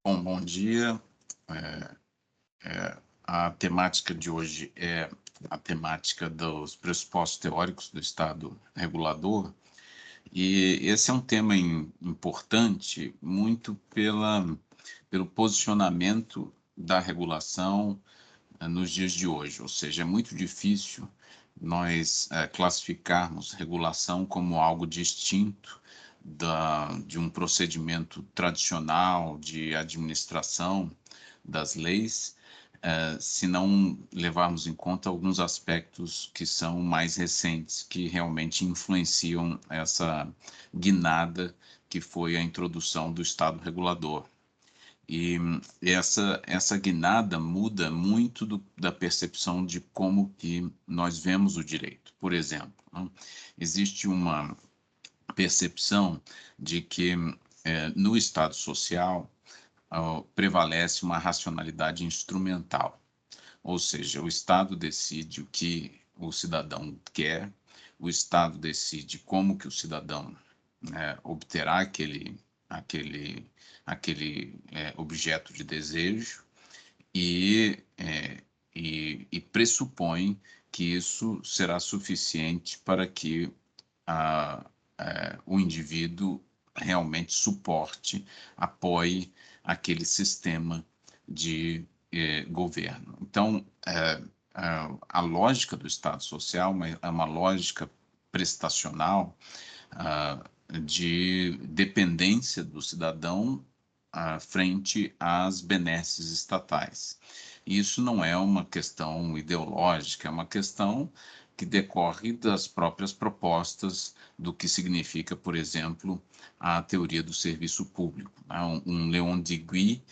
Bom dia. É, a temática de hoje é a temática dos pressupostos teóricos do Estado regulador, e esse é um tema importante muito pelo posicionamento da regulação nos dias de hoje, ou seja, é muito difícil nós classificarmos regulação como algo distinto de um procedimento tradicional de administração das leis, se não levarmos em conta alguns aspectos que são mais recentes, que realmente influenciam essa guinada que foi a introdução do Estado regulador. E essa guinada muda muito da percepção de como que nós vemos o direito. Por exemplo, né, existe uma percepção de que no Estado social prevalece uma racionalidade instrumental, ou seja, o Estado decide o que o cidadão quer, o Estado decide como que o cidadão obterá aquele, aquele objeto de desejo e, e pressupõe que isso será suficiente para que o indivíduo realmente suporte, apoie aquele sistema de governo. Então, a lógica do Estado Social é uma lógica prestacional, de dependência do cidadão frente às benesses estatais. Isso não é uma questão ideológica, é uma questão que decorre das próprias propostas do que significa, por exemplo, a teoria do serviço público. Um Leon Deguy,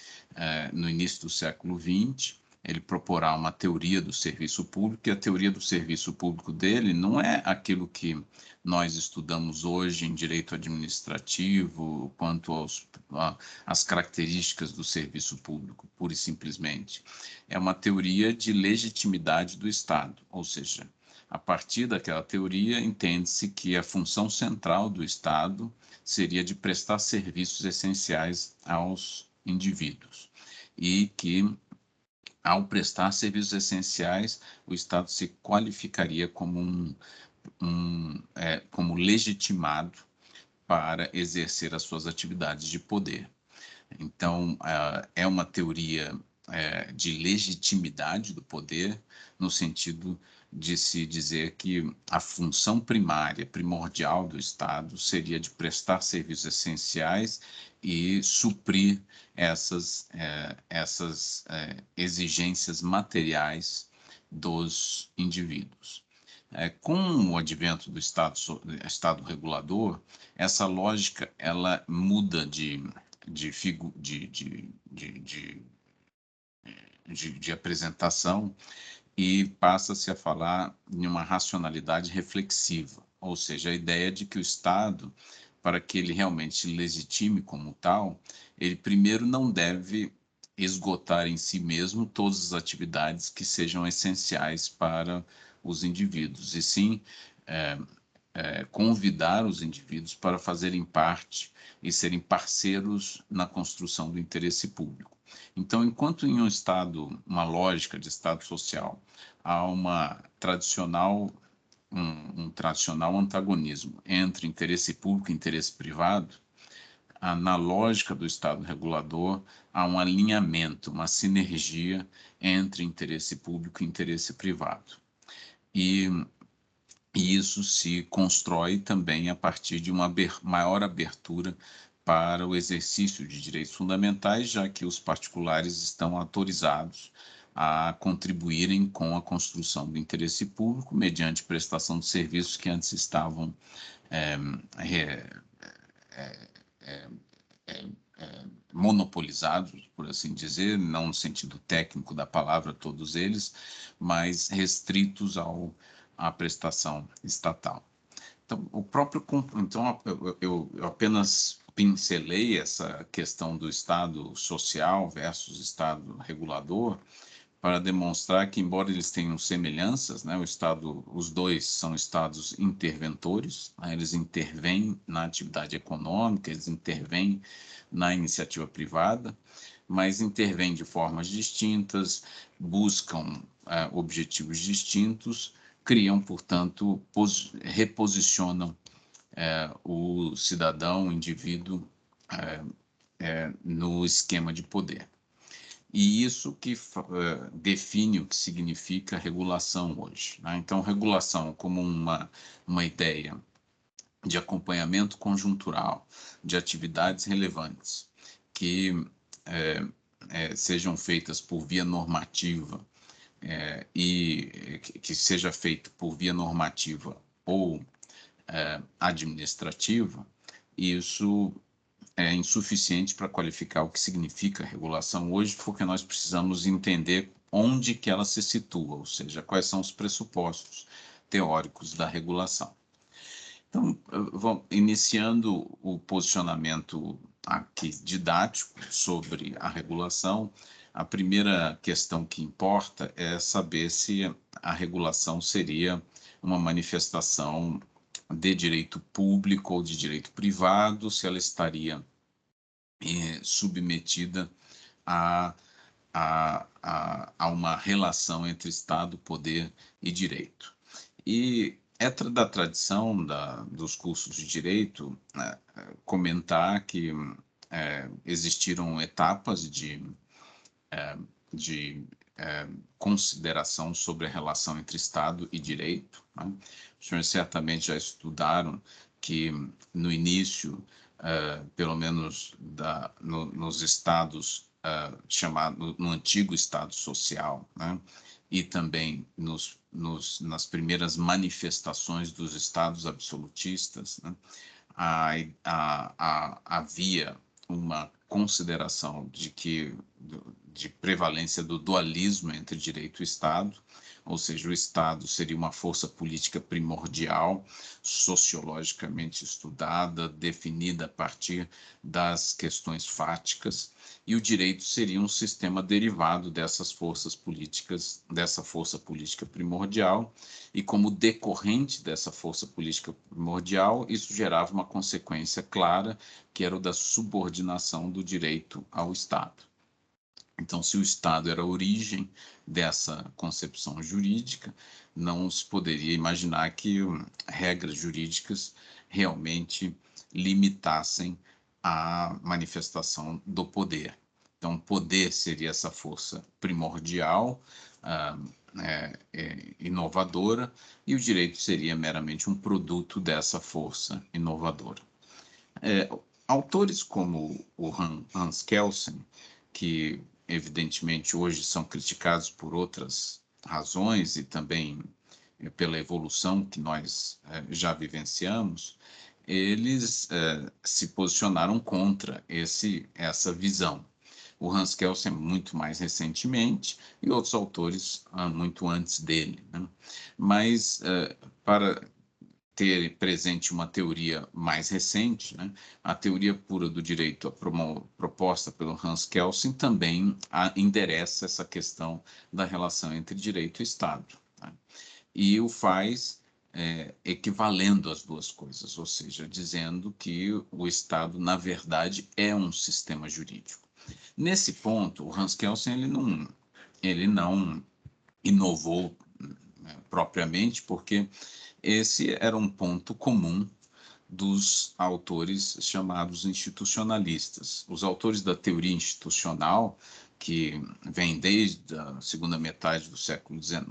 no início do século XX, ele proporá uma teoria do serviço público, e a teoria do serviço público dele não é aquilo que nós estudamos hoje em direito administrativo, quanto às características do serviço público, pura e simplesmente. É uma teoria de legitimidade do Estado, ou seja, a partir daquela teoria, entende-se que a função central do Estado seria de prestar serviços essenciais aos indivíduos e que, ao prestar serviços essenciais, o Estado se qualificaria como legitimado para exercer as suas atividades de poder. Então, é uma teoria de legitimidade do poder, no sentido de se dizer que a função primária, primordial do Estado seria de prestar serviços essenciais e suprir essas exigências materiais dos indivíduos. Com o advento do Estado regulador, essa lógica ela muda de apresentação e passa-se a falar em uma racionalidade reflexiva, ou seja, a ideia de que o Estado, para que ele realmente se legitime como tal, ele primeiro não deve esgotar em si mesmo todas as atividades que sejam essenciais para os indivíduos, e sim convidar os indivíduos para fazerem parte e serem parceiros na construção do interesse público. Então, enquanto em um Estado, uma lógica de Estado social, há um tradicional antagonismo entre interesse público e interesse privado, na lógica do Estado regulador, há um alinhamento, uma sinergia entre interesse público e interesse privado. E isso se constrói também a partir de uma maior abertura para o exercício de direitos fundamentais, já que os particulares estão autorizados a contribuírem com a construção do interesse público mediante prestação de serviços que antes estavam monopolizados, por assim dizer, não no sentido técnico da palavra, todos eles, mas restritos à prestação estatal. Então, eu apenas pincelei essa questão do Estado social versus Estado regulador para demonstrar que, embora eles tenham semelhanças, né, os dois são estados interventores, né, eles intervêm na atividade econômica, eles intervêm na iniciativa privada, mas intervêm de formas distintas, buscam objetivos distintos, criam, portanto, reposicionam o cidadão, o indivíduo, no esquema de poder. E isso que define o que significa regulação hoje, né? Então, regulação como uma ideia de acompanhamento conjuntural de atividades relevantes que sejam feitas por via normativa e que seja feito por via normativa ou administrativa, isso é insuficiente para qualificar o que significa regulação hoje, porque nós precisamos entender onde que ela se situa, ou seja, quais são os pressupostos teóricos da regulação. Então, vamos iniciando o posicionamento aqui didático sobre a regulação. A primeira questão que importa é saber se a regulação seria uma manifestação de direito público ou de direito privado, se ela estaria submetida a uma relação entre Estado, poder e direito. E é da tradição dos cursos de direito comentar que existiram etapas de consideração sobre a relação entre Estado e direito, né? Os senhores certamente já estudaram que no início, pelo menos nos estados no antigo Estado Social, né? E também nas primeiras manifestações dos estados absolutistas, né? Havia uma consideração de prevalência do dualismo entre direito e Estado, ou seja, o Estado seria uma força política primordial, sociologicamente estudada, definida a partir das questões fáticas, e o direito seria um sistema derivado dessas forças políticas, dessa força política primordial, e como decorrente dessa força política primordial, isso gerava uma consequência clara, que era o da subordinação do direito ao Estado. Então, se o Estado era a origem dessa concepção jurídica, não se poderia imaginar que regras jurídicas realmente limitassem a manifestação do poder. Então, o poder seria essa força primordial, inovadora, e o direito seria meramente um produto dessa força inovadora. Autores como o Hans Kelsen, que evidentemente hoje são criticados por outras razões e também pela evolução que nós já vivenciamos, eles se posicionaram contra essa visão. O Hans Kelsen muito mais recentemente e outros autores muito antes dele, né? Mas para ter presente uma teoria mais recente, né? A teoria pura do direito proposta pelo Hans Kelsen também endereça essa questão da relação entre direito e Estado, tá? E o faz equivalendo as duas coisas, ou seja, dizendo que o Estado, na verdade, é um sistema jurídico. Nesse ponto, o Hans Kelsen ele não inovou propriamente, porque esse era um ponto comum dos autores chamados institucionalistas. Os autores da teoria institucional, que vem desde a segunda metade do século XIX,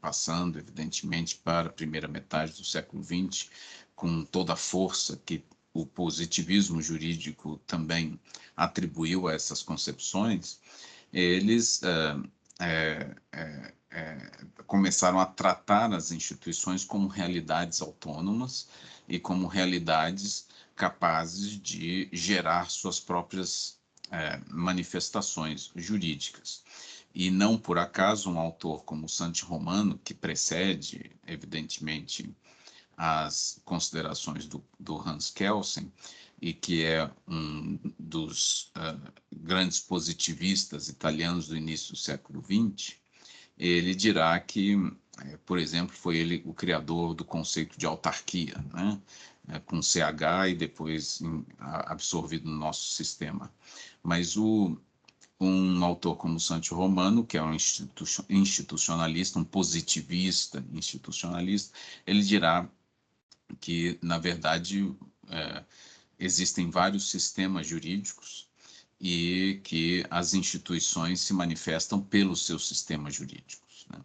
passando, evidentemente, para a primeira metade do século XX, com toda a força que o positivismo jurídico também atribuiu a essas concepções, eles começaram a tratar as instituições como realidades autônomas e como realidades capazes de gerar suas próprias manifestações jurídicas. E não por acaso um autor como Santi-Romano, que precede, evidentemente, as considerações do Hans Kelsen, e que é um dos grandes positivistas italianos do início do século XX, ele dirá que, por exemplo, foi ele o criador do conceito de autarquia, né? Com CH e depois absorvido no nosso sistema. Mas um autor como Sancho Romano, que é um institucionalista, um positivista institucionalista, ele dirá que, na verdade, existem vários sistemas jurídicos e que as instituições se manifestam pelos seus sistemas jurídicos, né?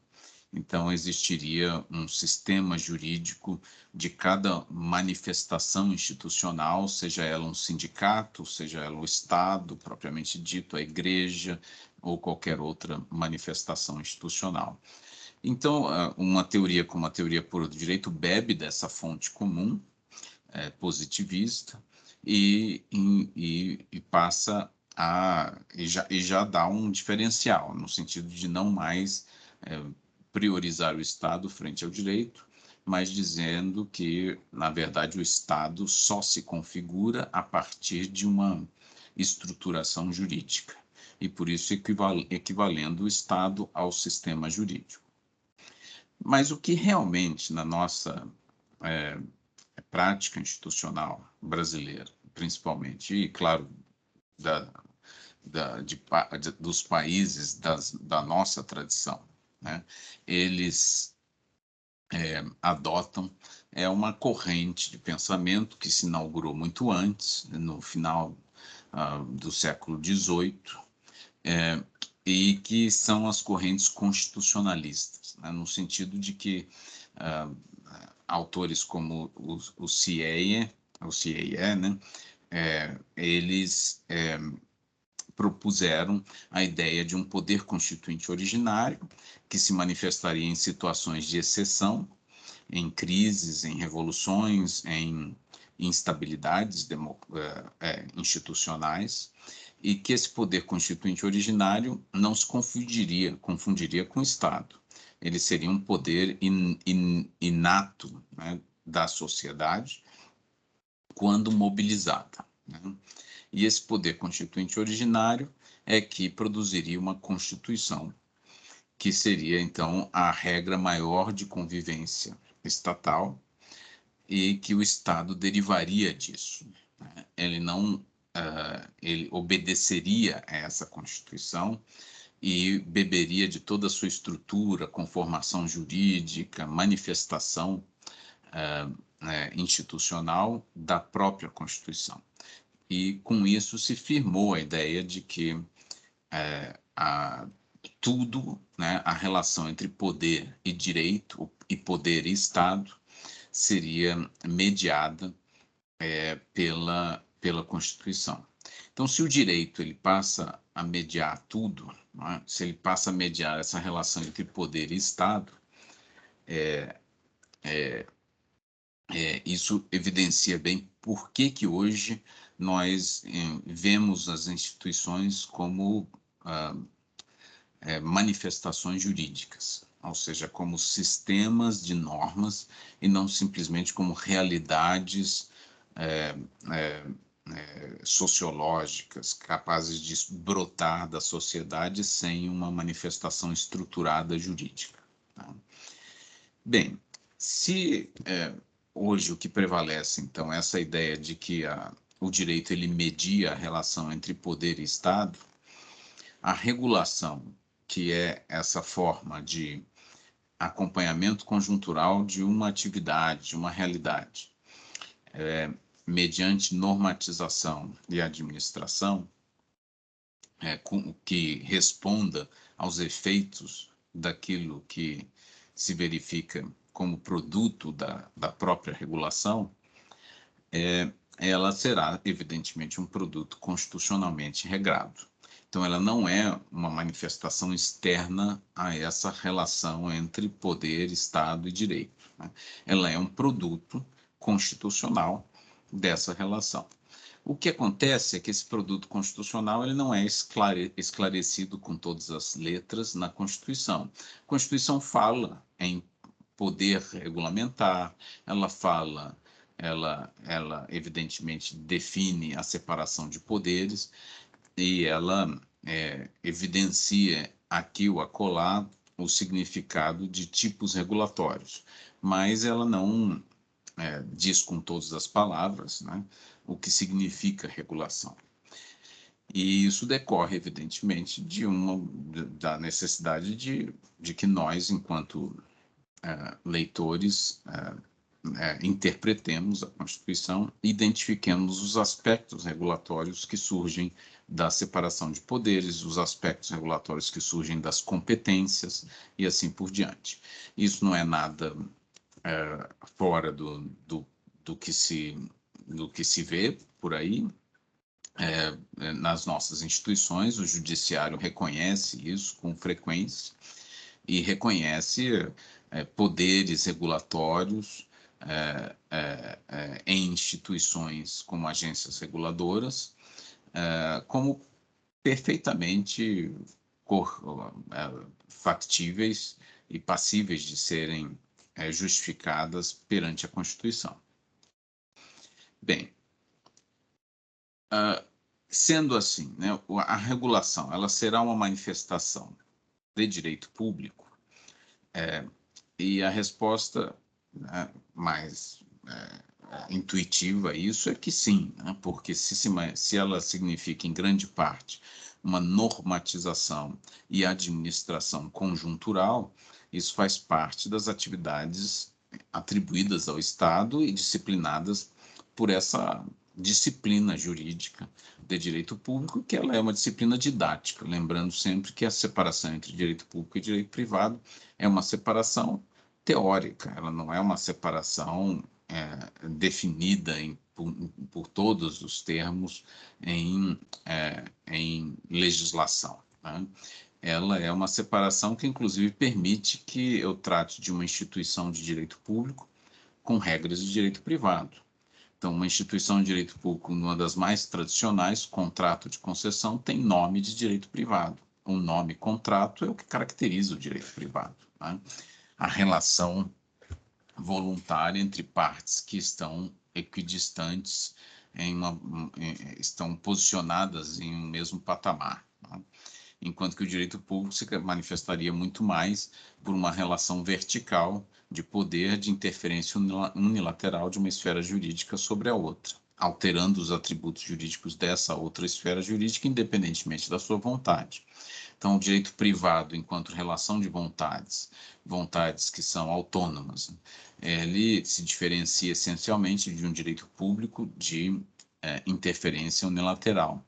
Então, existiria um sistema jurídico de cada manifestação institucional, seja ela um sindicato, seja ela o Estado, propriamente dito, a igreja, ou qualquer outra manifestação institucional. Então, uma teoria como a teoria pura do direito bebe dessa fonte comum, positivista, e passa e já dá um diferencial, no sentido de não mais priorizar o Estado frente ao direito, mas dizendo que, na verdade, o Estado só se configura a partir de uma estruturação jurídica, e por isso equivalendo o Estado ao sistema jurídico. Mas o que realmente, na nossa prática institucional brasileira, principalmente, e, claro, dos países da nossa tradição, né? Eles adotam uma corrente de pensamento que se inaugurou muito antes, no final do século XVIII, e que são as correntes constitucionalistas, né? No sentido de que autores como o CIEE, né? Eles propuseram a ideia de um poder constituinte originário que se manifestaria em situações de exceção, em crises, em revoluções, em instabilidades institucionais, e que esse poder constituinte originário não se confundiria com o Estado. Ele seria um poder inato, né, da sociedade quando mobilizada, né? E esse poder constituinte originário é que produziria uma Constituição, que seria, então, a regra maior de convivência estatal, e que o Estado derivaria disso, né? Ele obedeceria a essa Constituição e beberia de toda a sua estrutura, conformação jurídica, manifestação institucional da própria Constituição. E com isso se firmou a ideia de que tudo, né, a relação entre poder e direito, e poder e Estado, seria mediada pela Constituição. Então, se o direito ele passa a mediar tudo, né, se ele passa a mediar essa relação entre poder e Estado, isso evidencia bem por que hoje nós vemos as instituições como manifestações jurídicas, ou seja, como sistemas de normas e não simplesmente como realidades sociológicas capazes de brotar da sociedade sem uma manifestação estruturada jurídica, tá? Bem, se hoje o que prevalece, então, é essa ideia de que o direito ele media a relação entre poder e Estado, a regulação, que é essa forma de acompanhamento conjuntural de uma atividade, de uma realidade, mediante normatização e administração, que responda aos efeitos daquilo que se verifica como produto da própria regulação, ela será, evidentemente, um produto constitucionalmente regrado. Então, ela não é uma manifestação externa a essa relação entre poder, Estado e direito, né? Ela é um produto constitucional dessa relação. O que acontece é que esse produto constitucional ele não é esclarecido com todas as letras na Constituição. A Constituição fala em poder regulamentar, ela evidentemente define a separação de poderes, e ela evidencia aqui ou acolá o significado de tipos regulatórios, mas ela não diz com todas as palavras, né, o que significa regulação. E isso decorre, evidentemente, da necessidade de que nós, enquanto leitores, interpretemos a Constituição, identifiquemos os aspectos regulatórios que surgem da separação de poderes, os aspectos regulatórios que surgem das competências e assim por diante. Isso não é nada fora do que se vê por aí. Nas nossas instituições, o judiciário reconhece isso com frequência e reconhece poderes regulatórios em instituições como agências reguladoras, como perfeitamente factíveis e passíveis de serem justificadas perante a Constituição. Bem, sendo assim, né, a regulação ela será uma manifestação de direito público, e a resposta, né, mais intuitiva a isso é que sim, né, porque se ela significa em grande parte uma normatização e administração conjuntural, isso faz parte das atividades atribuídas ao Estado e disciplinadas por essa disciplina jurídica de direito público, que ela é uma disciplina didática, lembrando sempre que a separação entre direito público e direito privado é uma separação teórica, ela não é uma separação definida por todos os termos em legislação, né? Ela é uma separação que, inclusive, permite que eu trate de uma instituição de direito público com regras de direito privado. Então, uma instituição de direito público, uma das mais tradicionais, contrato de concessão, tem nome de direito privado. O nome contrato é o que caracteriza o direito privado, né? A relação voluntária entre partes que estão equidistantes, estão posicionadas em um mesmo patamar, né? Enquanto que o direito público se manifestaria muito mais por uma relação vertical de poder de interferência unilateral de uma esfera jurídica sobre a outra, alterando os atributos jurídicos dessa outra esfera jurídica, independentemente da sua vontade. Então, o direito privado, enquanto relação de vontades que são autônomas, ele se diferencia essencialmente de um direito público de interferência unilateral.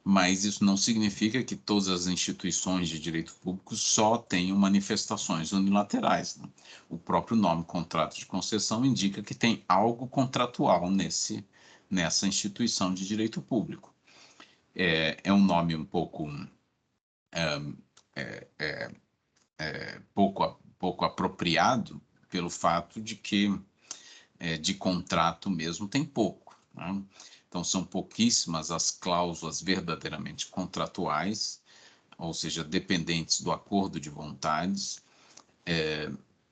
Mas isso não significa que todas as instituições de direito público só tenham manifestações unilaterais, né? O próprio nome contrato de concessão indica que tem algo contratual nessa instituição de direito público. É um nome um pouco pouco apropriado pelo fato de que de contrato mesmo tem pouco, né? Então, são pouquíssimas as cláusulas verdadeiramente contratuais, ou seja, dependentes do acordo de vontades,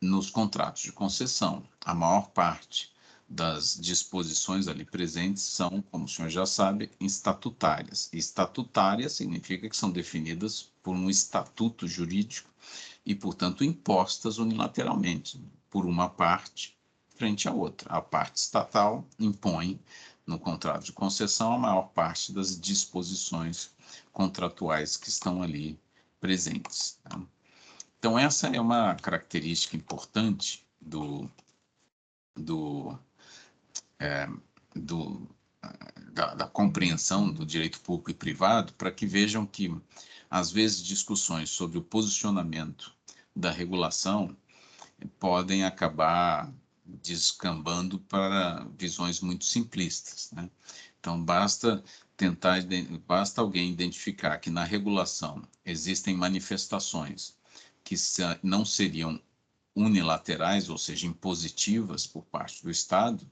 nos contratos de concessão. A maior parte das disposições ali presentes são, como o senhor já sabe, estatutárias. E estatutárias significa que são definidas por um estatuto jurídico e, portanto, impostas unilateralmente por uma parte frente à outra. A parte estatal impõe no contrato de concessão a maior parte das disposições contratuais que estão ali presentes, tá? Então, essa é uma característica importante do, do, da compreensão do direito público e privado, para que vejam que, às vezes, discussões sobre o posicionamento da regulação podem acabar descambando para visões muito simplistas, né? Então, basta alguém identificar que na regulação existem manifestações que não seriam unilaterais, ou seja, impositivas por parte do Estado,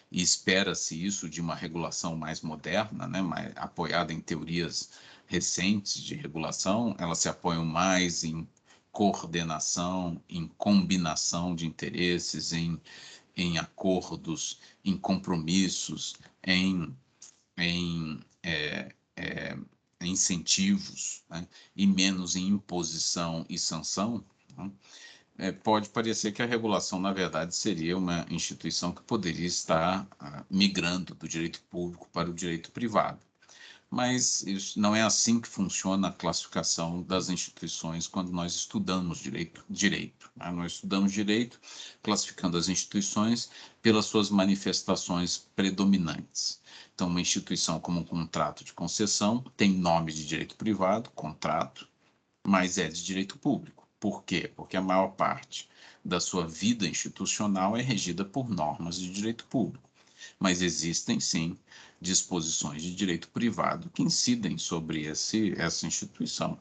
e espera-se isso de uma regulação mais moderna, né, mais apoiada em teorias recentes de regulação, elas se apoiam mais em coordenação, em combinação de interesses, em acordos, em compromissos, em incentivos, né, e menos em imposição e sanção, né? Pode parecer que a regulação, na verdade, seria uma instituição que poderia estar migrando do direito público para o direito privado. mas isso não é assim que funciona a classificação das instituições quando nós estudamos direito, né? Nós estudamos direito classificando as instituições pelas suas manifestações predominantes. Então, uma instituição como um contrato de concessão tem nome de direito privado, contrato, mas é de direito público. Por quê? Porque a maior parte da sua vida institucional é regida por normas de direito público. Mas existem, sim, disposições de direito privado que incidem sobre essa instituição.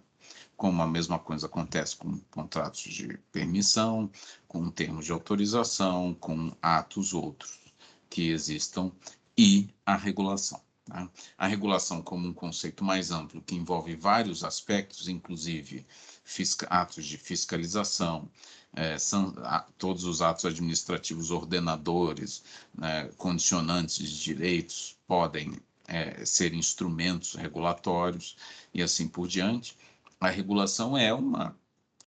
Como a mesma coisa acontece com contratos de permissão, com termos de autorização, com atos outros que existam, e a regulação. Tá? A regulação como um conceito mais amplo que envolve vários aspectos, inclusive atos de fiscalização, todos os atos administrativos ordenadores, né, condicionantes de direitos, podem ser instrumentos regulatórios e assim por diante. A regulação é uma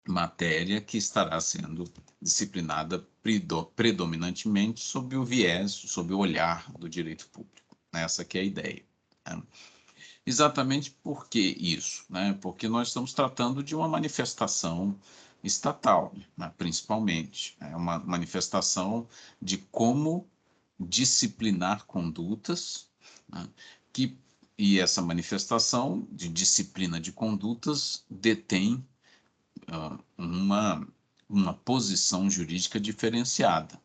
matéria que estará sendo disciplinada predominantemente sob o viés, sob o olhar do direito público. Essa que é a ideia. Né? Exatamente por que isso? Né? Porque nós estamos tratando de uma manifestação estatal, né? Principalmente. É uma manifestação de como disciplinar condutas, né? E essa manifestação de disciplina de condutas detém uma posição jurídica diferenciada.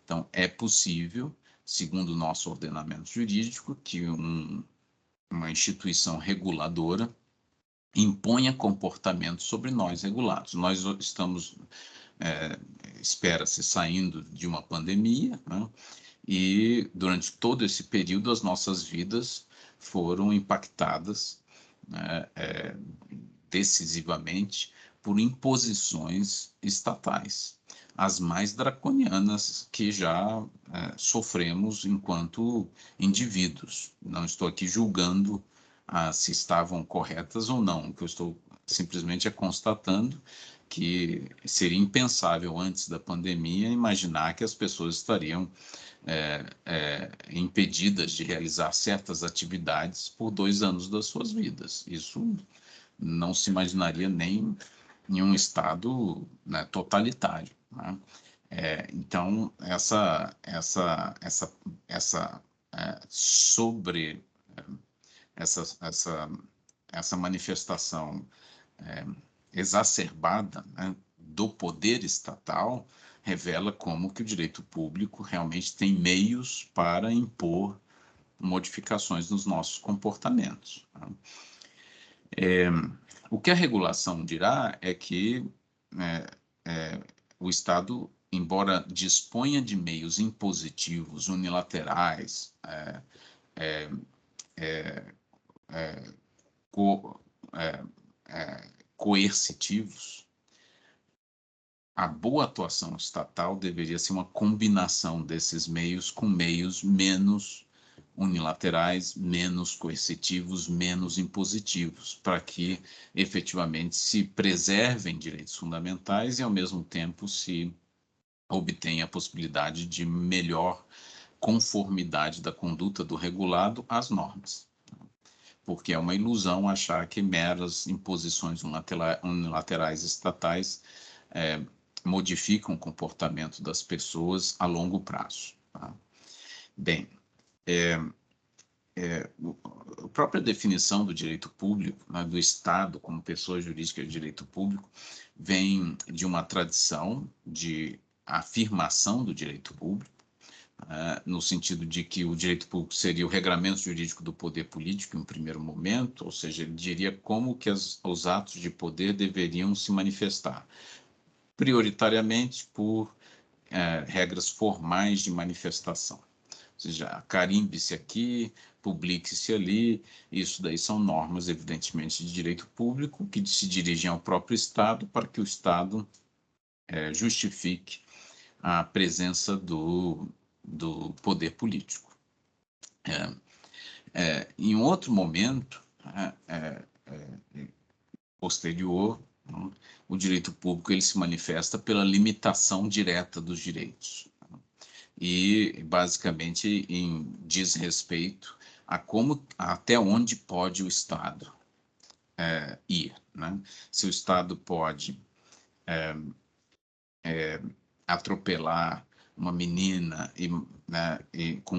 Então, é possível, segundo o nosso ordenamento jurídico, que uma instituição reguladora imponha comportamento sobre nós regulados. Nós estamos, espera-se, saindo de uma pandemia, né? E durante todo esse período as nossas vidas foram impactadas, né, decisivamente por imposições estatais, as mais draconianas que já sofremos enquanto indivíduos. Não estou aqui julgando se estavam corretas ou não, o que eu estou simplesmente constatando que seria impensável antes da pandemia imaginar que as pessoas estariam impedidas de realizar certas atividades por 2 anos das suas vidas. Isso não se imaginaria nem em um Estado, né, totalitário. Né? Então, sobre essa manifestação exacerbada, né, do poder estatal revela como que o direito público realmente tem meios para impor modificações nos nossos comportamentos. Né? O que a regulação dirá é que o Estado, embora disponha de meios impositivos, unilaterais, co, coercitivos, a boa atuação estatal deveria ser uma combinação desses meios com meios menos unilaterais, menos coercitivos, menos impositivos, para que efetivamente se preservem direitos fundamentais e, ao mesmo tempo, se obtenha a possibilidade de melhor conformidade da conduta do regulado às normas. Porque é uma ilusão achar que meras imposições unilaterais estatais modificam o comportamento das pessoas a longo prazo. Tá? Bem, a própria definição do direito público, né, do Estado como pessoa jurídica de direito público, vem de uma tradição de afirmação do direito público, no sentido de que o direito público seria o regramento jurídico do poder político em um primeiro momento, ou seja, ele diria como que os atos de poder deveriam se manifestar, prioritariamente por regras formais de manifestação. Ou seja, carimbe-se aqui, publique-se ali, isso daí são normas, evidentemente, de direito público que se dirigem ao próprio Estado para que o Estado justifique a presença do poder político. Em outro momento, posterior, o direito público ele se manifesta pela limitação direta dos direitos e, basicamente, em desrespeito até onde pode o Estado ir, né? Se o Estado pode atropelar uma menina né, com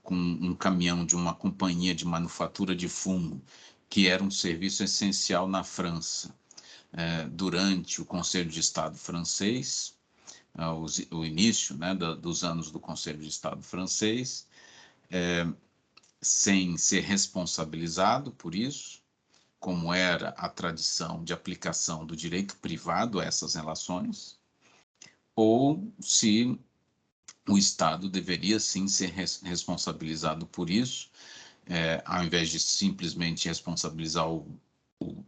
um caminhão de uma companhia de manufatura de fumo, que era um serviço essencial na França, durante o Conselho de Estado francês, o início, né, dos anos do Conselho de Estado francês, sem ser responsabilizado por isso, como era a tradição de aplicação do direito privado a essas relações, ou se o Estado deveria sim ser responsabilizado por isso, ao invés de simplesmente responsabilizar o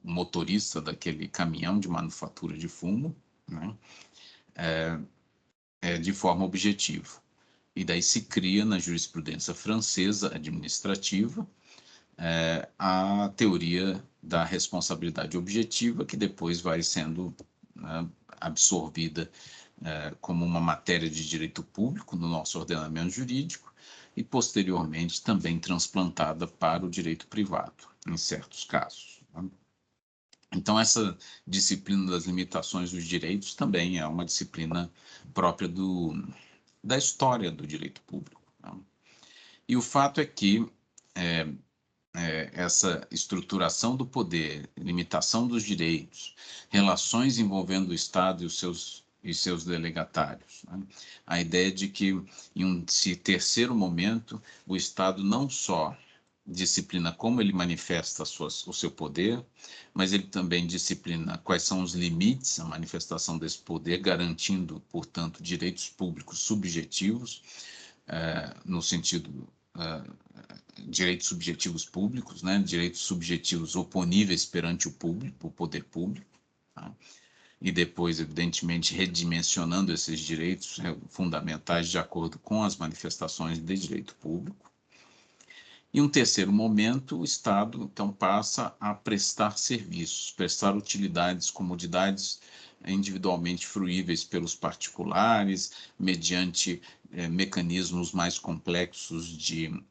motorista daquele caminhão de manufatura de fumo, né, de forma objetiva. E daí se cria na jurisprudência francesa administrativa a teoria da responsabilidade objetiva, que depois vai sendo absorvida como uma matéria de direito público no nosso ordenamento jurídico e, posteriormente, também transplantada para o direito privado, em certos casos. Então, essa disciplina das limitações dos direitos também é uma disciplina própria da história do direito público. E o fato é que essa estruturação do poder, limitação dos direitos, relações envolvendo o Estado e seus delegatários, né? A ideia de que, em um terceiro momento, o Estado não só disciplina como ele manifesta o seu poder, mas ele também disciplina quais são os limites à manifestação desse poder, garantindo, portanto, direitos públicos subjetivos, no sentido direitos subjetivos públicos, né? Direitos subjetivos oponíveis perante o público, o poder público, tá? E depois, evidentemente, redimensionando esses direitos fundamentais de acordo com as manifestações de direito público. E um terceiro momento, o Estado, então, passa a prestar serviços, prestar utilidades, comodidades individualmente fruíveis pelos particulares, mediante mecanismos mais complexos de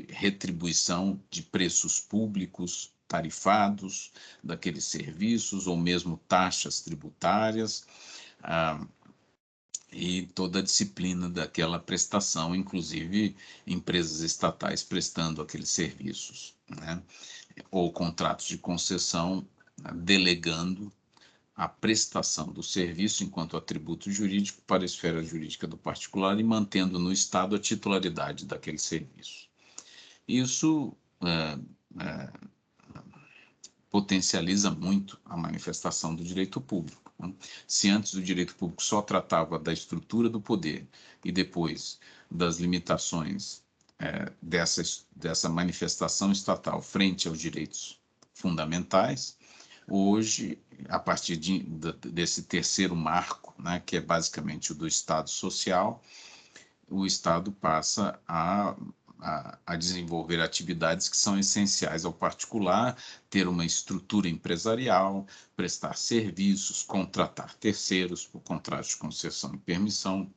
retribuição de preços públicos tarifados daqueles serviços, ou mesmo taxas tributárias, e toda a disciplina daquela prestação, inclusive empresas estatais prestando aqueles serviços, né? Ou contratos de concessão, delegando a prestação do serviço enquanto atributo jurídico para a esfera jurídica do particular e mantendo no Estado a titularidade daquele serviço. Isso potencializa muito a manifestação do direito público, né? Se antes o direito público só tratava da estrutura do poder e depois das limitações dessa manifestação estatal frente aos direitos fundamentais, hoje, a partir desse terceiro marco, né, que é basicamente o do Estado social, o Estado passa a desenvolver atividades que são essenciais ao particular, ter uma estrutura empresarial, prestar serviços, contratar terceiros por contratos de concessão e permissão,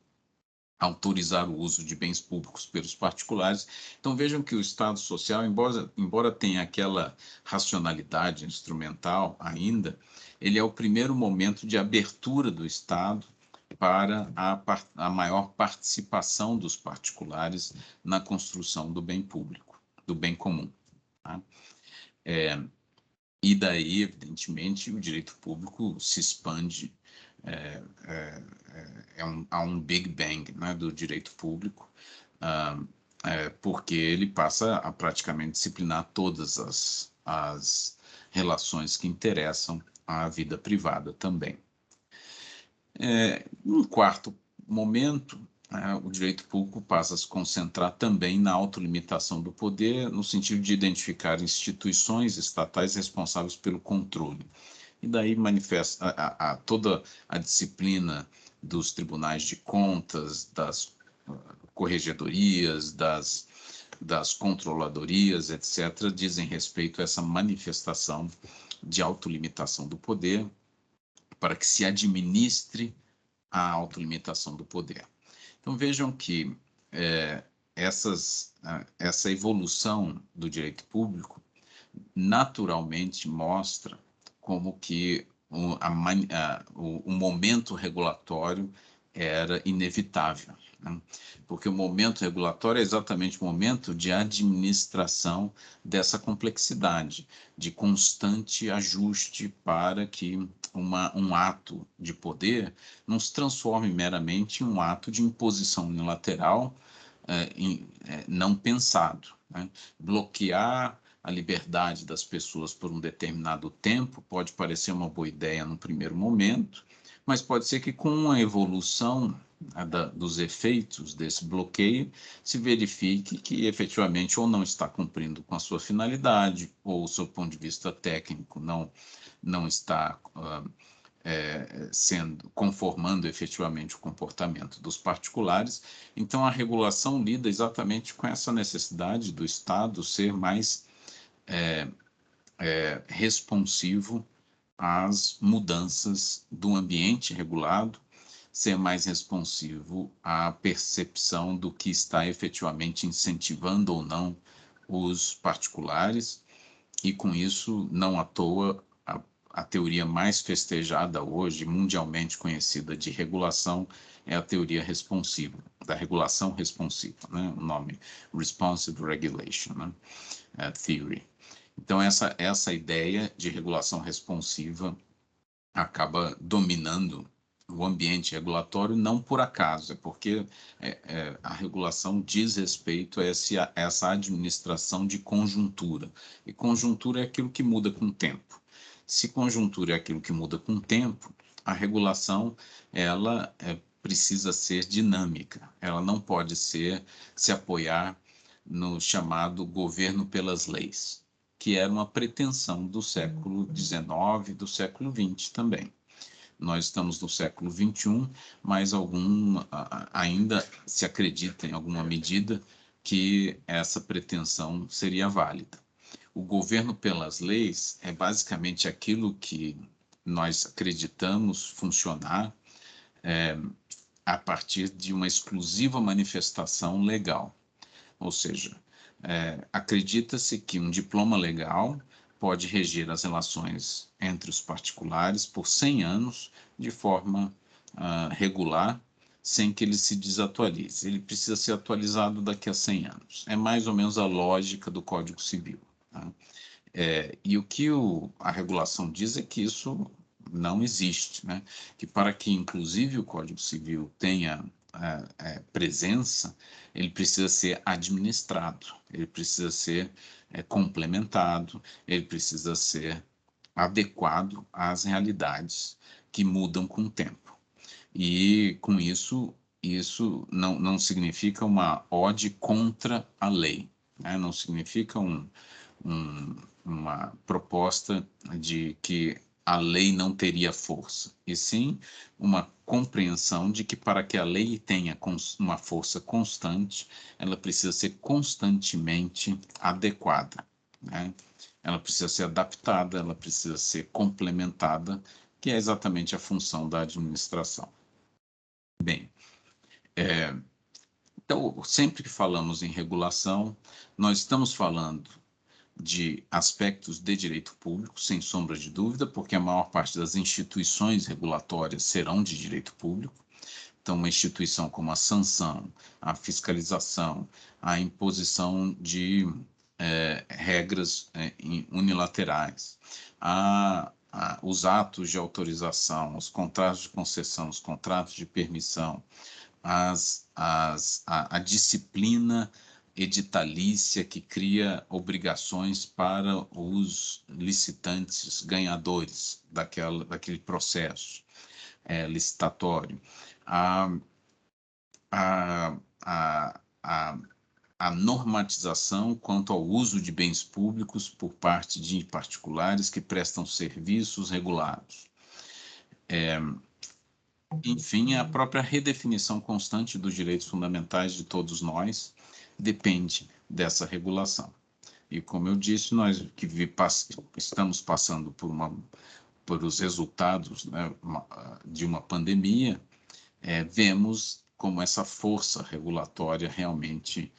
autorizar o uso de bens públicos pelos particulares. Então vejam que o Estado social, embora tenha aquela racionalidade instrumental ainda, ele é o primeiro momento de abertura do Estado para a maior participação dos particulares na construção do bem público, do bem comum, tá? E daí, evidentemente, o direito público se expande, há um Big Bang, né, do direito público, porque ele passa a praticamente disciplinar todas as relações que interessam à vida privada também. Um quarto momento, o direito público passa a se concentrar também na autolimitação do poder, no sentido de identificar instituições estatais responsáveis pelo controle. E daí manifesta toda a disciplina dos tribunais de contas, das corregedorias, das controladorias, etc., dizem respeito a essa manifestação de autolimitação do poder, para que se administre a autolimitação do poder. Então vejam que essa evolução do direito público naturalmente mostra como que o momento regulatório era inevitável, né? Porque o momento regulatório é exatamente o momento de administração dessa complexidade, de constante ajuste para que um ato de poder não se transforme meramente em um ato de imposição unilateral não pensado, né? Bloquear a liberdade das pessoas por um determinado tempo pode parecer uma boa ideia no primeiro momento, mas pode ser que com a evolução dos efeitos desse bloqueio se verifique que efetivamente ou não está cumprindo com a sua finalidade, ou, do ponto de vista técnico, não está conformando efetivamente o comportamento dos particulares. Então, a regulação lida exatamente com essa necessidade do Estado ser mais responsivo às mudanças do ambiente regulado, ser mais responsivo à percepção do que está efetivamente incentivando ou não os particulares, e com isso, não à toa, a teoria mais festejada hoje, mundialmente conhecida de regulação, é a teoria responsiva, da regulação responsiva, né? O nome Responsive Regulation, né? Theory. Então, essa ideia de regulação responsiva acaba dominando o ambiente regulatório, não por acaso, é porque a regulação diz respeito a essa administração de conjuntura. E conjuntura é aquilo que muda com o tempo. Se conjuntura é aquilo que muda com o tempo, a regulação ela precisa ser dinâmica. Ela não pode se apoiar no chamado governo pelas leis, que era uma pretensão do século XIX, do século XX também. Nós estamos no século XXI, mas ainda se acredita em alguma medida que essa pretensão seria válida. O governo pelas leis é basicamente aquilo que nós acreditamos funcionar a partir de uma exclusiva manifestação legal. Ou seja, acredita-se que um diploma legal pode reger as relações entre os particulares por 100 anos de forma regular, sem que ele se desatualize. Ele precisa ser atualizado daqui a 100 anos. É mais ou menos a lógica do Código Civil, tá? E o que a regulação diz é que isso não existe, né? Que para que, inclusive, o Código Civil tenha presença, ele precisa ser administrado, ele precisa ser complementado, ele precisa ser adequado às realidades que mudam com o tempo. E, com isso não significa uma ode contra a lei, né? Não significa uma proposta de que a lei não teria força, e sim uma compreensão de que para que a lei tenha uma força constante, ela precisa ser constantemente adequada, né? Ela precisa ser adaptada, ela precisa ser complementada, que é exatamente a função da administração. Bem, então, sempre que falamos em regulação, nós estamos falando de aspectos de direito público, sem sombra de dúvida, porque a maior parte das instituições regulatórias serão de direito público. Então, uma instituição como a sanção, a fiscalização, a imposição de regras unilaterais, os atos de autorização, os contratos de concessão, os contratos de permissão, a disciplina editalícia que cria obrigações para os licitantes ganhadores daquele processo licitatório. A, a, a, a normatização quanto ao uso de bens públicos por parte de particulares que prestam serviços regulados. Enfim, a própria redefinição constante dos direitos fundamentais de todos nós depende dessa regulação. E, como eu disse, nós que estamos passando por os resultados, né, de uma pandemia, vemos como essa força regulatória realmente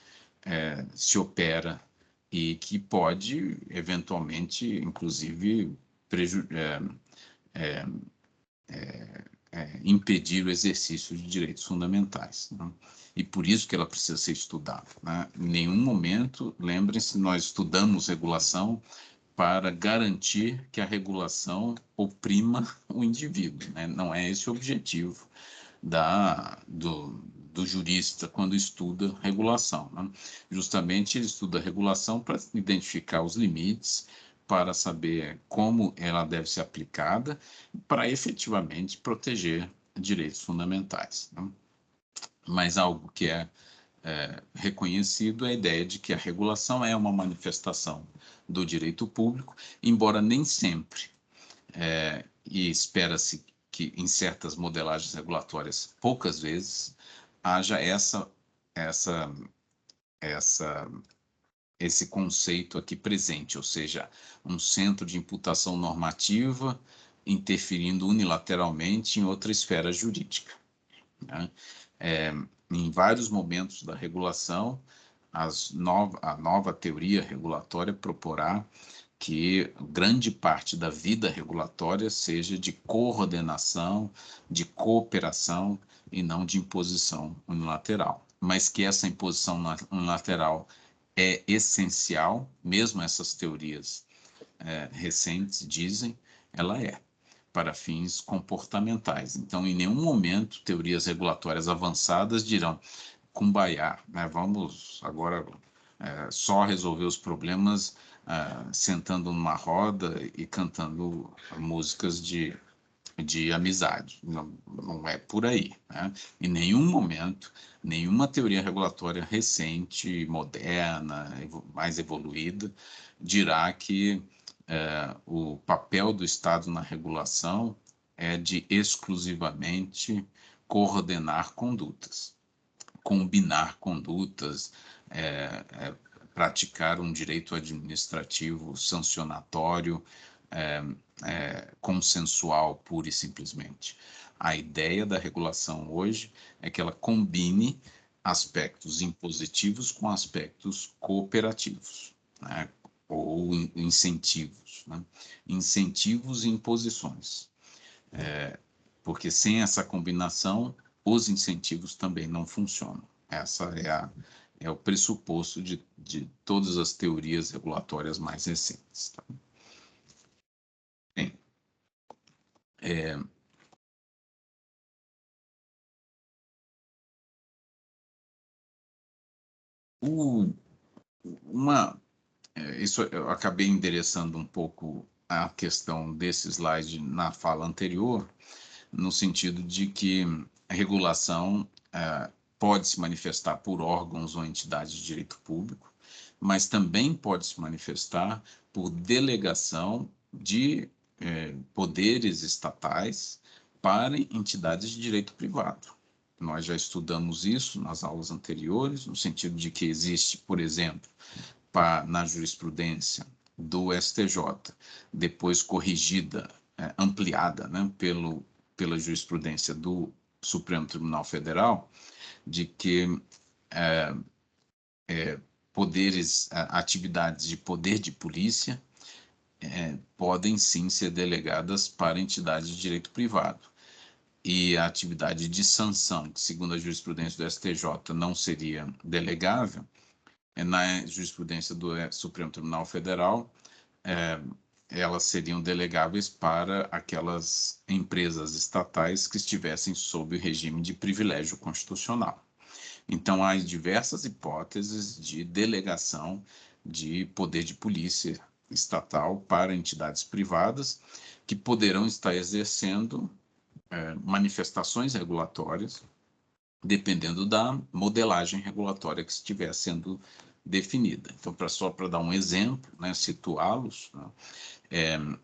se opera e que pode, eventualmente, inclusive, impedir o exercício de direitos fundamentais, né? E por isso que ela precisa ser estudada, né? Em nenhum momento, lembrem-se, nós estudamos regulação para garantir que a regulação oprima o indivíduo, né? Não é esse o objetivo do jurista quando estuda regulação, né? Justamente ele estuda regulação para identificar os limites, para saber como ela deve ser aplicada, para efetivamente proteger direitos fundamentais, né? Mas algo que é reconhecido é a ideia de que a regulação é uma manifestação do direito público, embora nem sempre, e espera-se que em certas modelagens regulatórias, poucas vezes, haja essa, esse conceito aqui presente, ou seja, um centro de imputação normativa interferindo unilateralmente em outra esfera jurídica, né? Em vários momentos da regulação, a nova teoria regulatória proporá que grande parte da vida regulatória seja de coordenação, de cooperação e não de imposição unilateral. Mas que essa imposição unilateral é essencial, mesmo essas teorias recentes dizem, ela é, para fins comportamentais. Então, em nenhum momento, teorias regulatórias avançadas dirão, cumbaiá, né? Vamos agora só resolver os problemas sentando numa roda e cantando músicas de amizade. Não, não é por aí, né? Em nenhum momento, nenhuma teoria regulatória recente, moderna, mais evoluída, dirá que o papel do Estado na regulação é de exclusivamente coordenar condutas, combinar condutas, praticar um direito administrativo sancionatório, consensual, pura e simplesmente. A ideia da regulação hoje é que ela combine aspectos impositivos com aspectos cooperativos, né? Ou incentivos, né? Incentivos e imposições. Porque sem essa combinação, os incentivos também não funcionam. Essa é o pressuposto de todas as teorias regulatórias mais recentes. Tá? Bem, o, uma, isso eu acabei endereçando um pouco a questão desse slide na fala anterior, no sentido de que a regulação pode se manifestar por órgãos ou entidades de direito público, mas também pode se manifestar por delegação de poderes estatais para entidades de direito privado. Nós já estudamos isso nas aulas anteriores, no sentido de que existe, por exemplo, na jurisprudência do STJ, depois corrigida, ampliada, né, pela jurisprudência do Supremo Tribunal Federal, de que poderes, atividades de poder de polícia podem sim ser delegadas para entidades de direito privado. E a atividade de sanção, que segundo a jurisprudência do STJ não seria delegável, na jurisprudência do Supremo Tribunal Federal, elas seriam delegáveis para aquelas empresas estatais que estivessem sob o regime de privilégio constitucional. Então, há diversas hipóteses de delegação de poder de polícia estatal para entidades privadas que poderão estar exercendo manifestações regulatórias, dependendo da modelagem regulatória que estiver sendo definida. Então, só para dar um exemplo, né, situá-los, né,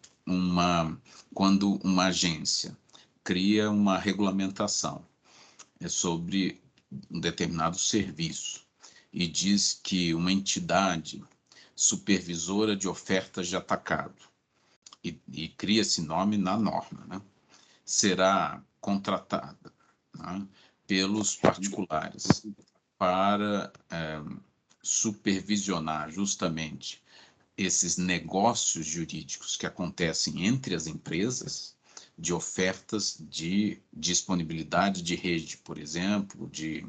quando uma agência cria uma regulamentação sobre um determinado serviço e diz que uma entidade supervisora de ofertas de atacado, e cria esse nome na norma, né, será contratada, né, pelos particulares para supervisionar justamente esses negócios jurídicos que acontecem entre as empresas, de ofertas de disponibilidade de rede, por exemplo, de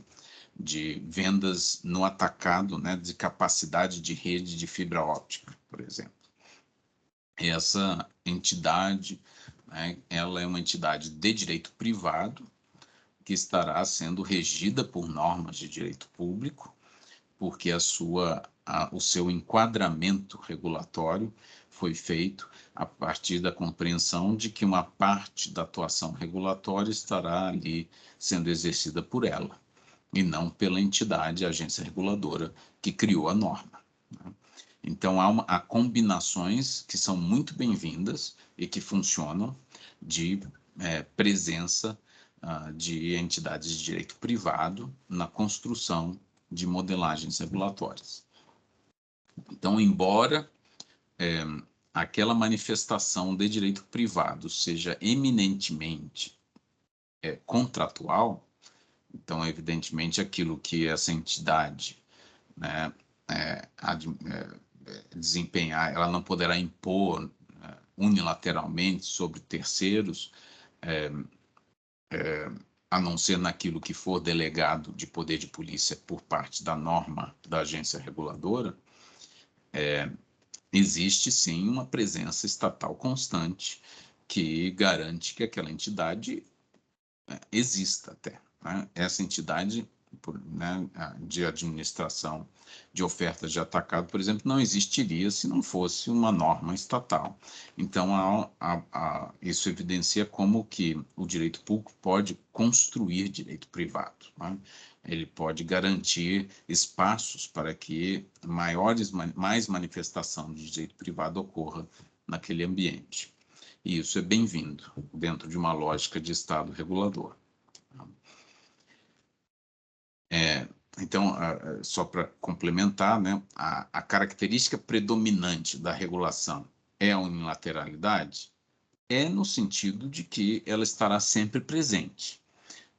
vendas no atacado, né, de capacidade de rede de fibra óptica, por exemplo. Essa entidade, né, ela é uma entidade de direito privado que estará sendo regida por normas de direito público, porque o seu enquadramento regulatório foi feito a partir da compreensão de que uma parte da atuação regulatória estará ali sendo exercida por ela, e não pela entidade, a agência reguladora, que criou a norma. Então, há combinações que são muito bem-vindas e que funcionam de presença de entidades de direito privado na construção de modelagens regulatórias. Então, embora aquela manifestação de direito privado seja eminentemente contratual, então, evidentemente, aquilo que essa entidade, né, desempenhar, ela não poderá impor unilateralmente sobre terceiros, a não ser naquilo que for delegado de poder de polícia por parte da norma da agência reguladora, existe sim uma presença estatal constante que garante que aquela entidade exista até. Né? Essa entidade de administração de ofertas de atacado, por exemplo, não existiria se não fosse uma norma estatal. Então, isso evidencia como que o direito público pode construir direito privado. Né? Ele pode garantir espaços para que mais manifestação de direito privado ocorra naquele ambiente. E isso é bem-vindo dentro de uma lógica de Estado regulador. Então, só para complementar, né, a característica predominante da regulação é a unilateralidade, no sentido de que ela estará sempre presente,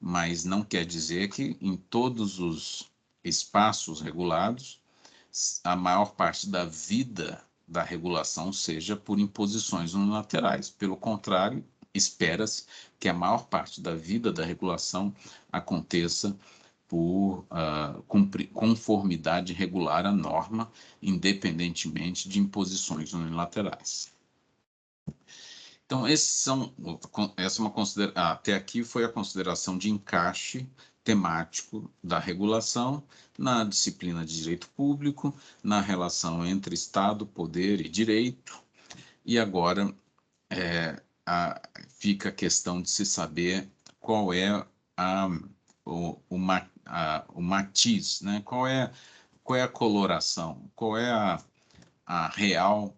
mas não quer dizer que em todos os espaços regulados a maior parte da vida da regulação seja por imposições unilaterais. Pelo contrário, espera-se que a maior parte da vida da regulação aconteça por conformidade regular à norma, independentemente de imposições unilaterais. Então, até aqui foi a consideração de encaixe temático da regulação na disciplina de direito público, na relação entre Estado, poder e direito, e agora fica a questão de se saber qual é o matiz, né? Qual é a coloração, qual é a real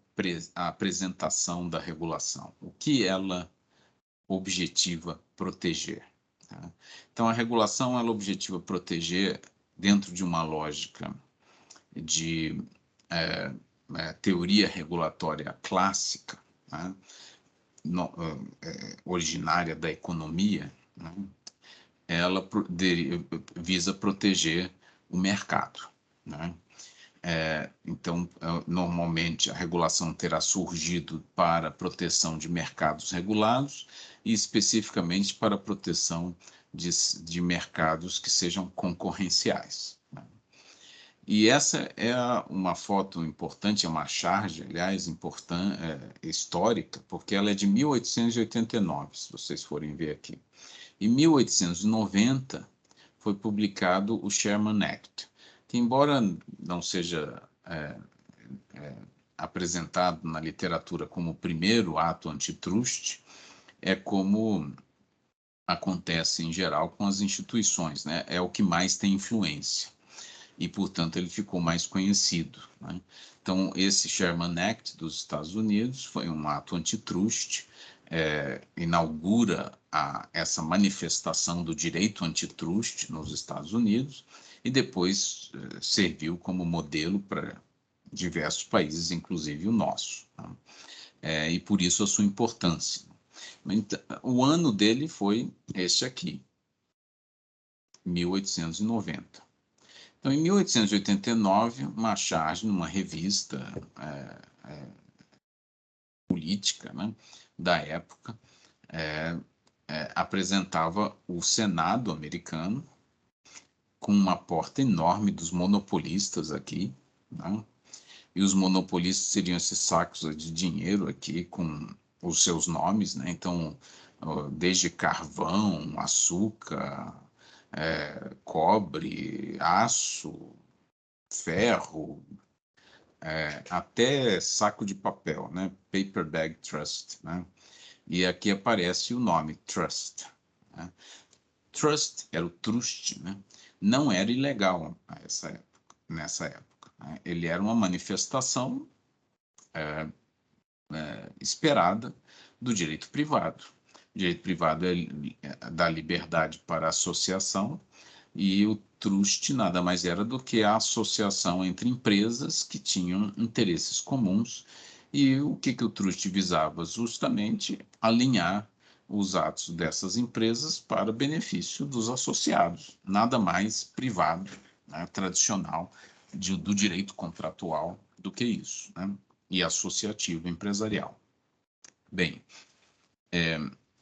apresentação da regulação, o que ela objetiva proteger. Tá? Então, a regulação ela objetiva proteger dentro de uma lógica de teoria regulatória clássica, né? Originária da economia, né? Ela visa proteger o mercado. Né? Então, normalmente, a regulação terá surgido para proteção de mercados regulados e especificamente para proteção de mercados que sejam concorrenciais. Né? E essa é uma foto importante, é uma charge, aliás, histórica, porque ela é de 1889, se vocês forem ver aqui. Em 1890, foi publicado o Sherman Act, que, embora não seja apresentado na literatura como o primeiro ato antitrust, é como acontece em geral com as instituições, né? É o que mais tem influência e, portanto, ele ficou mais conhecido. Né? Então, esse Sherman Act dos Estados Unidos foi um ato antitrust, inaugura essa manifestação do direito antitrust nos Estados Unidos e depois serviu como modelo para diversos países, inclusive o nosso. Né? E por isso a sua importância. Então, o ano dele foi este aqui. 1890. Então, em 1889, uma charge numa revista política, né, da época, apresentava o Senado americano com uma porta enorme dos monopolistas aqui, né? E os monopolistas seriam esses sacos de dinheiro aqui com os seus nomes, né? Então, desde carvão, açúcar, cobre, aço, ferro, até saco de papel, né? Paper Bag Trust, né? E aqui aparece o nome Trust, né? Trust era o trust, né? Não era ilegal nessa época, né? Ele era uma manifestação esperada do direito privado. O direito privado dá liberdade para associação e o trust nada mais era do que a associação entre empresas que tinham interesses comuns. E o que o trust visava? Justamente alinhar os atos dessas empresas para benefício dos associados. Nada mais privado, né, tradicional, do direito contratual do que isso, né? E associativo empresarial. Bem,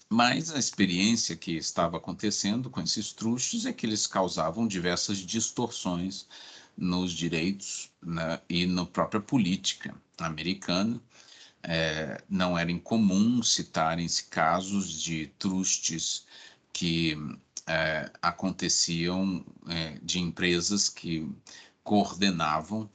mas a experiência que estava acontecendo com esses trustes é que eles causavam diversas distorções nos direitos, né, e na própria política americana. Não era incomum citarem-se casos de trustes que aconteciam de empresas que coordenavam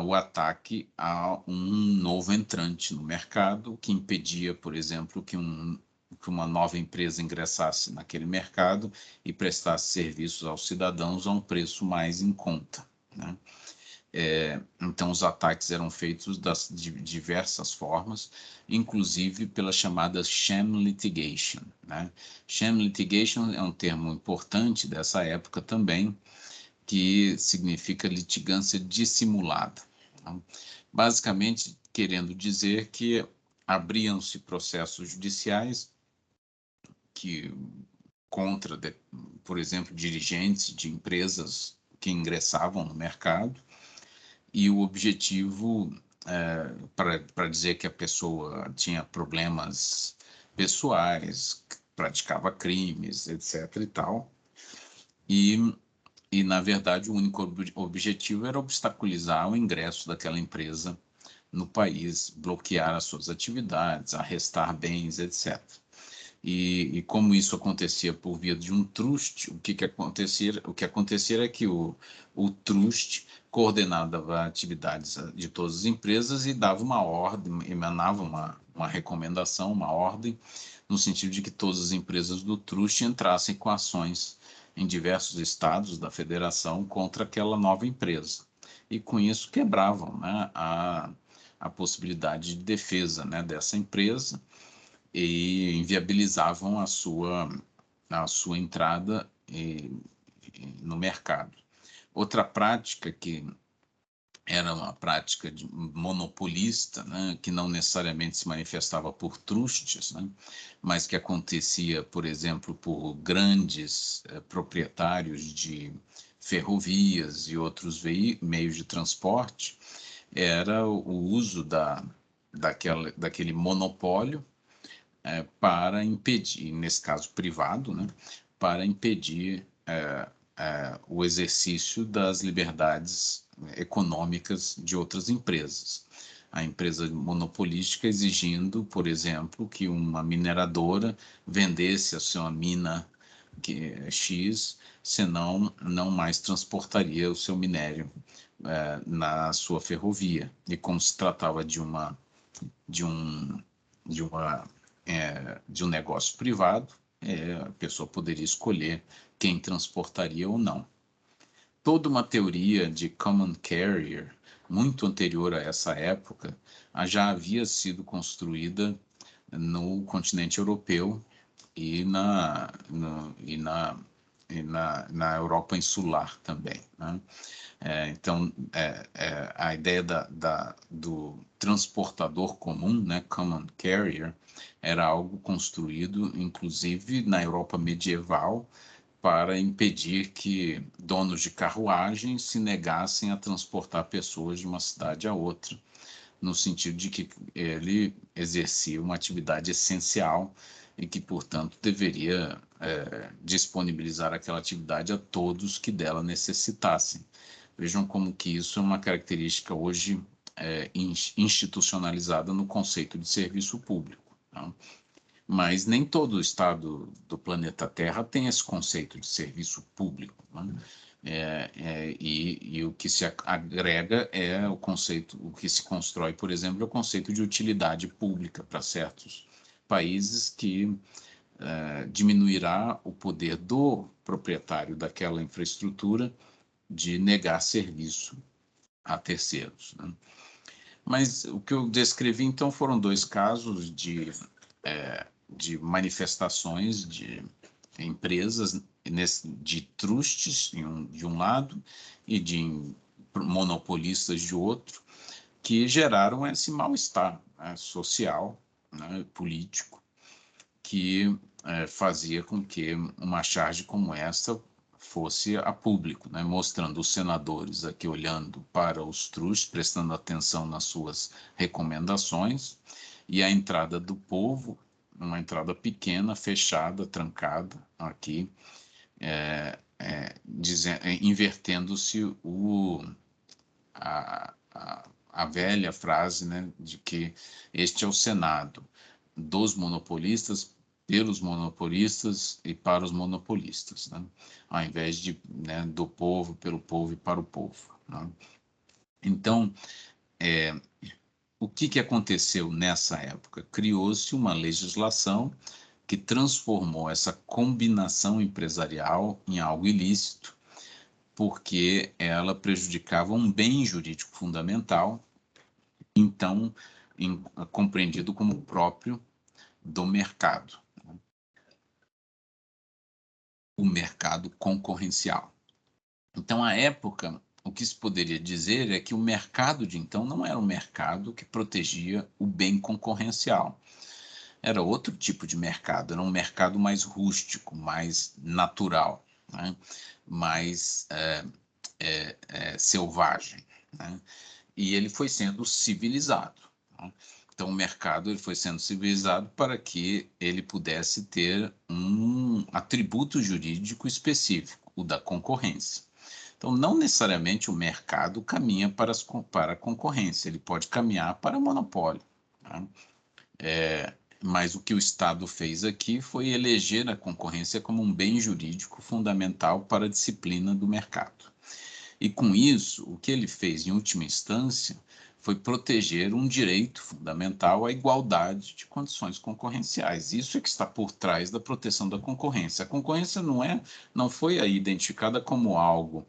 o ataque a um novo entrante no mercado, que impedia, por exemplo, que uma nova empresa ingressasse naquele mercado e prestasse serviços aos cidadãos a um preço mais em conta, né? Então, os ataques eram feitos de diversas formas, inclusive pela chamada sham litigation, né? Sham litigation é um termo importante dessa época também, que significa litigância dissimulada. Tá? Basicamente, querendo dizer que abriam-se processos judiciais que contra, por exemplo, dirigentes de empresas que ingressavam no mercado, e o objetivo para dizer que a pessoa tinha problemas pessoais, praticava crimes, etc. e tal. E, na verdade, o único objetivo era obstaculizar o ingresso daquela empresa no país, bloquear as suas atividades, arrestar bens, etc. E como isso acontecia por via de um trust, o que acontecia é que o trust coordenava atividades de todas as empresas e dava uma ordem, emanava uma recomendação, uma ordem, no sentido de que todas as empresas do trust entrassem com ações em diversos estados da federação contra aquela nova empresa. E com isso quebravam, né, a possibilidade de defesa, né, dessa empresa, e inviabilizavam a sua entrada no mercado. Outra prática que era uma prática monopolista, né, que não necessariamente se manifestava por trustes, né, mas que acontecia, por exemplo, por grandes proprietários de ferrovias e outros meios de transporte, era o uso daquele monopólio para impedir, nesse caso privado, né, para impedir o exercício das liberdades econômicas de outras empresas. A empresa monopolística exigindo, por exemplo, que uma mineradora vendesse a sua mina X, senão não mais transportaria o seu minério na sua ferrovia. E como se tratava de um negócio privado, a pessoa poderia escolher quem transportaria ou não. Toda uma teoria de common carrier, muito anterior a essa época, já havia sido construída no continente europeu e na Europa insular também, né? Então, a ideia do transportador comum, né, common carrier, era algo construído, inclusive, na Europa medieval, para impedir que donos de carruagens se negassem a transportar pessoas de uma cidade a outra, no sentido de que ele exercia uma atividade essencial e que, portanto, deveria disponibilizar aquela atividade a todos que dela necessitassem. Vejam como que isso é uma característica hoje institucionalizada no conceito de serviço público. Tá? Mas nem todo o estado do planeta Terra tem esse conceito de serviço público. Né? E o que se agrega é o conceito, o que se constrói, por exemplo, é o conceito de utilidade pública para certos países que diminuirá o poder do proprietário daquela infraestrutura de negar serviço a terceiros. Né? Mas o que eu descrevi, então, foram dois casos de manifestações de empresas de trustes de um lado e de monopolistas de outro, que geraram esse mal-estar, né, social, né, político, que fazia com que uma charge como essa fosse a público, né, mostrando os senadores aqui olhando para os trustes, prestando atenção nas suas recomendações, e a entrada do povo, uma entrada pequena, fechada, trancada, aqui, invertendo-se a velha frase, né, de que este é o Senado dos monopolistas, pelos monopolistas e para os monopolistas, né? Ao invés de, né, do povo, pelo povo e para o povo. Né? Então, o que aconteceu nessa época? Criou-se uma legislação que transformou essa combinação empresarial em algo ilícito, porque ela prejudicava um bem jurídico fundamental, então compreendido como próprio do mercado, o mercado concorrencial. Então, à época, o que se poderia dizer é que o mercado de então não era um mercado que protegia o bem concorrencial. Era outro tipo de mercado, era um mercado mais rústico, mais natural, né? Mais selvagem. Né? E ele foi sendo civilizado. Né? Então, o mercado ele foi sendo civilizado para que ele pudesse ter um atributo jurídico específico, o da concorrência. Então, não necessariamente o mercado caminha para a concorrência, ele pode caminhar para monopólio. Tá? Mas o que o Estado fez aqui foi eleger a concorrência como um bem jurídico fundamental para a disciplina do mercado. E com isso, o que ele fez em última instância foi proteger um direito fundamental à igualdade de condições concorrenciais. Isso é que está por trás da proteção da concorrência. A concorrência não foi aí identificada como algo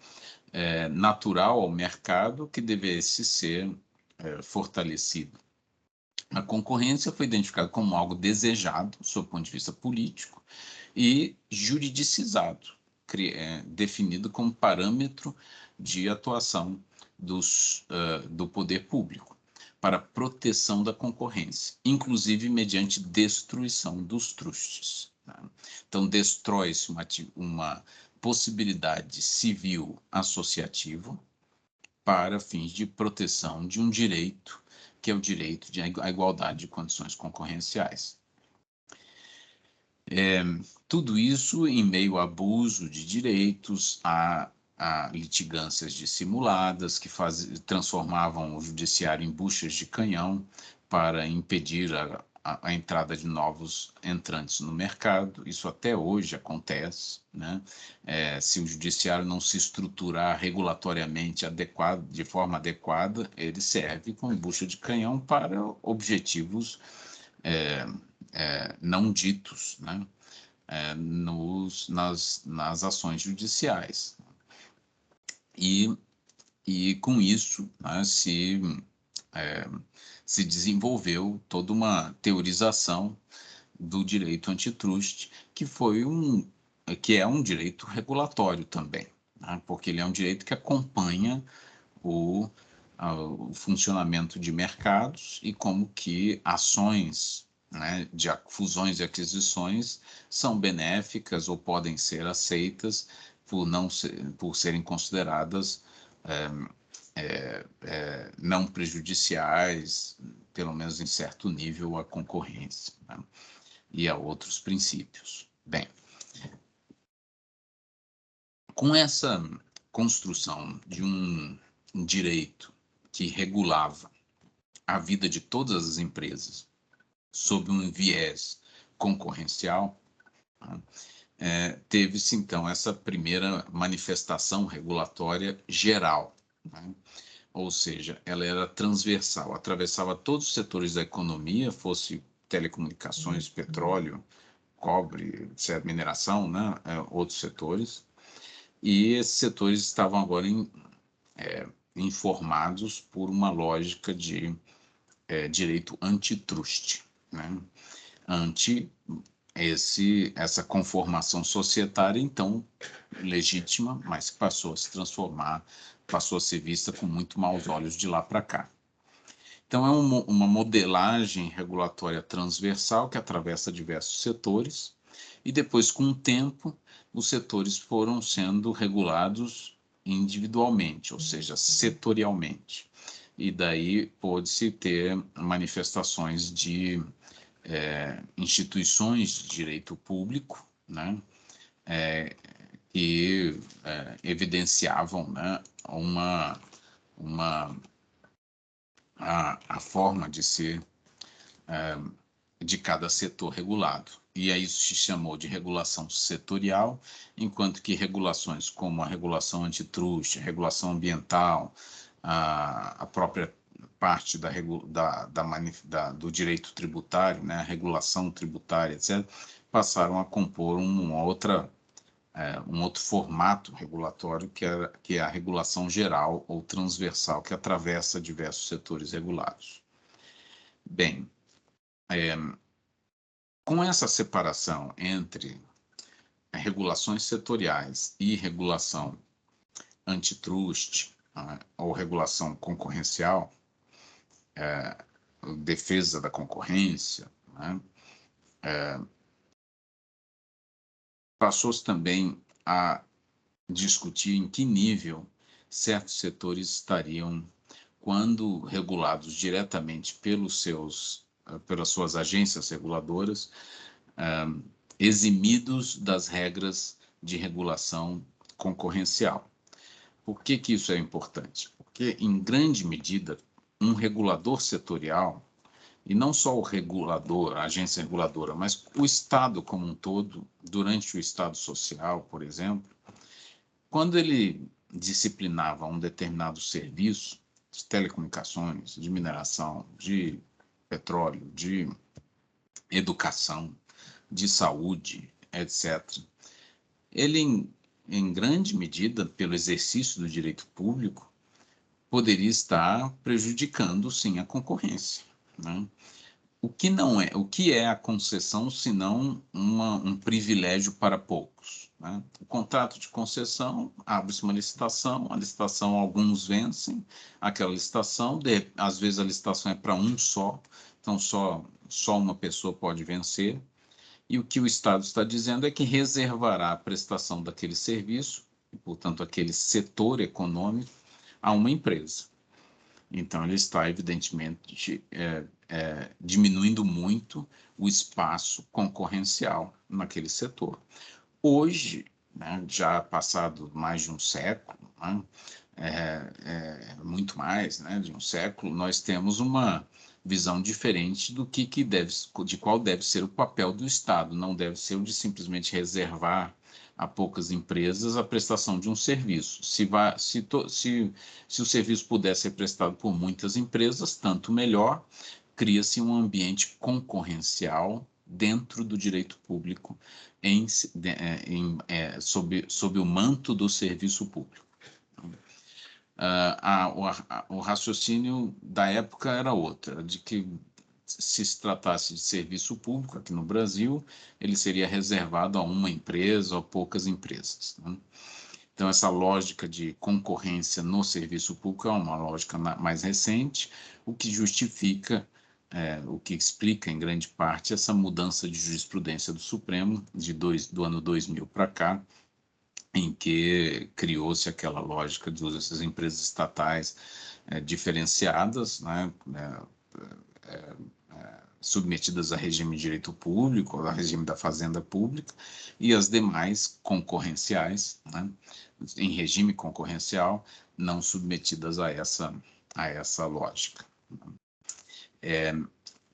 natural ao mercado que devesse ser fortalecido. A concorrência foi identificada como algo desejado, sob o ponto de vista político, e juridicizado, definido como parâmetro de atuação do poder público para proteção da concorrência, inclusive mediante destruição dos trustes. Né? Então, destrói-se uma possibilidade civil associativa para fins de proteção de um direito, que é o direito à igualdade de condições concorrenciais. Tudo isso em meio a abuso de direitos, a litigâncias dissimuladas que transformavam o judiciário em buchas de canhão para impedir a entrada de novos entrantes no mercado. Isso até hoje acontece, né? Se o judiciário não se estruturar regulatoriamente de forma adequada, ele serve como bucha de canhão para objetivos não ditos, né? Nas ações judiciais. E com isso, né, se desenvolveu toda uma teorização do direito antitruste, que é um direito regulatório também, né, porque ele é um direito que acompanha o funcionamento de mercados e como que ações né, de fusões e aquisições são benéficas ou podem ser aceitas por serem consideradas não prejudiciais, pelo menos em certo nível, à concorrência, né, e a outros princípios. Bem, com essa construção de um direito que regulava a vida de todas as empresas sob um viés concorrencial, teve-se então essa primeira manifestação regulatória geral, né? Ou seja, ela era transversal, atravessava todos os setores da economia, fosse telecomunicações, petróleo, cobre, etc., mineração, né? Outros setores, e esses setores estavam agora informados por uma lógica de direito antitruste, né? Ante essa conformação societária, então, legítima, mas que passou a se transformar, passou a ser vista com muito maus olhos de lá para cá. Então, é uma modelagem regulatória transversal que atravessa diversos setores, e depois, com o tempo, os setores foram sendo regulados individualmente, ou seja, setorialmente. E daí pôde-se ter manifestações de instituições de direito público, né, que evidenciavam, né, a forma de ser de cada setor regulado. E aí isso se chamou de regulação setorial, enquanto que regulações como a regulação antitruste, a regulação ambiental, a própria parte do direito tributário, né, a regulação tributária, etc., passaram a compor um outro formato regulatório, que é a regulação geral ou transversal, que atravessa diversos setores regulados. Bem, com essa separação entre regulações setoriais e regulação antitruste, ou regulação concorrencial, defesa da concorrência, né, passou-se também a discutir em que nível certos setores estariam, quando regulados diretamente pelas suas agências reguladoras, eximidos das regras de regulação concorrencial. Por que isso é importante? Porque, em grande medida, um regulador setorial, e não só o regulador, a agência reguladora, mas o Estado como um todo, durante o Estado Social, por exemplo, quando ele disciplinava um determinado serviço de telecomunicações, de mineração, de petróleo, de educação, de saúde, etc., ele, em grande medida, pelo exercício do direito público, poderia estar prejudicando, sim, a concorrência, né? O que é a concessão, senão um privilégio para poucos, né? O contrato de concessão, abre-se uma licitação, a licitação alguns vencem, aquela licitação, às vezes a licitação é para um só, então só uma pessoa pode vencer, e o que o Estado está dizendo é que reservará a prestação daquele serviço, e, portanto, aquele setor econômico, a uma empresa. Então, ele está, evidentemente, diminuindo muito o espaço concorrencial naquele setor. Hoje, né, já passado mais de um século, né, muito mais, né, de um século, nós temos uma visão diferente de qual deve ser o papel do Estado. Não deve ser o de simplesmente reservar a poucas empresas a prestação de um serviço. Se o serviço puder ser prestado por muitas empresas, tanto melhor. Cria-se um ambiente concorrencial dentro do direito público, sob o manto do serviço público. O raciocínio da época era outra, de que, se tratasse de serviço público aqui no Brasil, ele seria reservado a uma empresa ou a poucas empresas, né? Então, essa lógica de concorrência no serviço público é uma lógica mais recente, o que justifica o que explica, em grande parte, essa mudança de jurisprudência do Supremo do ano 2000 para cá, em que criou-se aquela lógica de essas empresas estatais diferenciadas, né, submetidas a regime de direito público, ao regime da fazenda pública, e as demais concorrenciais, né, em regime concorrencial, não submetidas a essa lógica.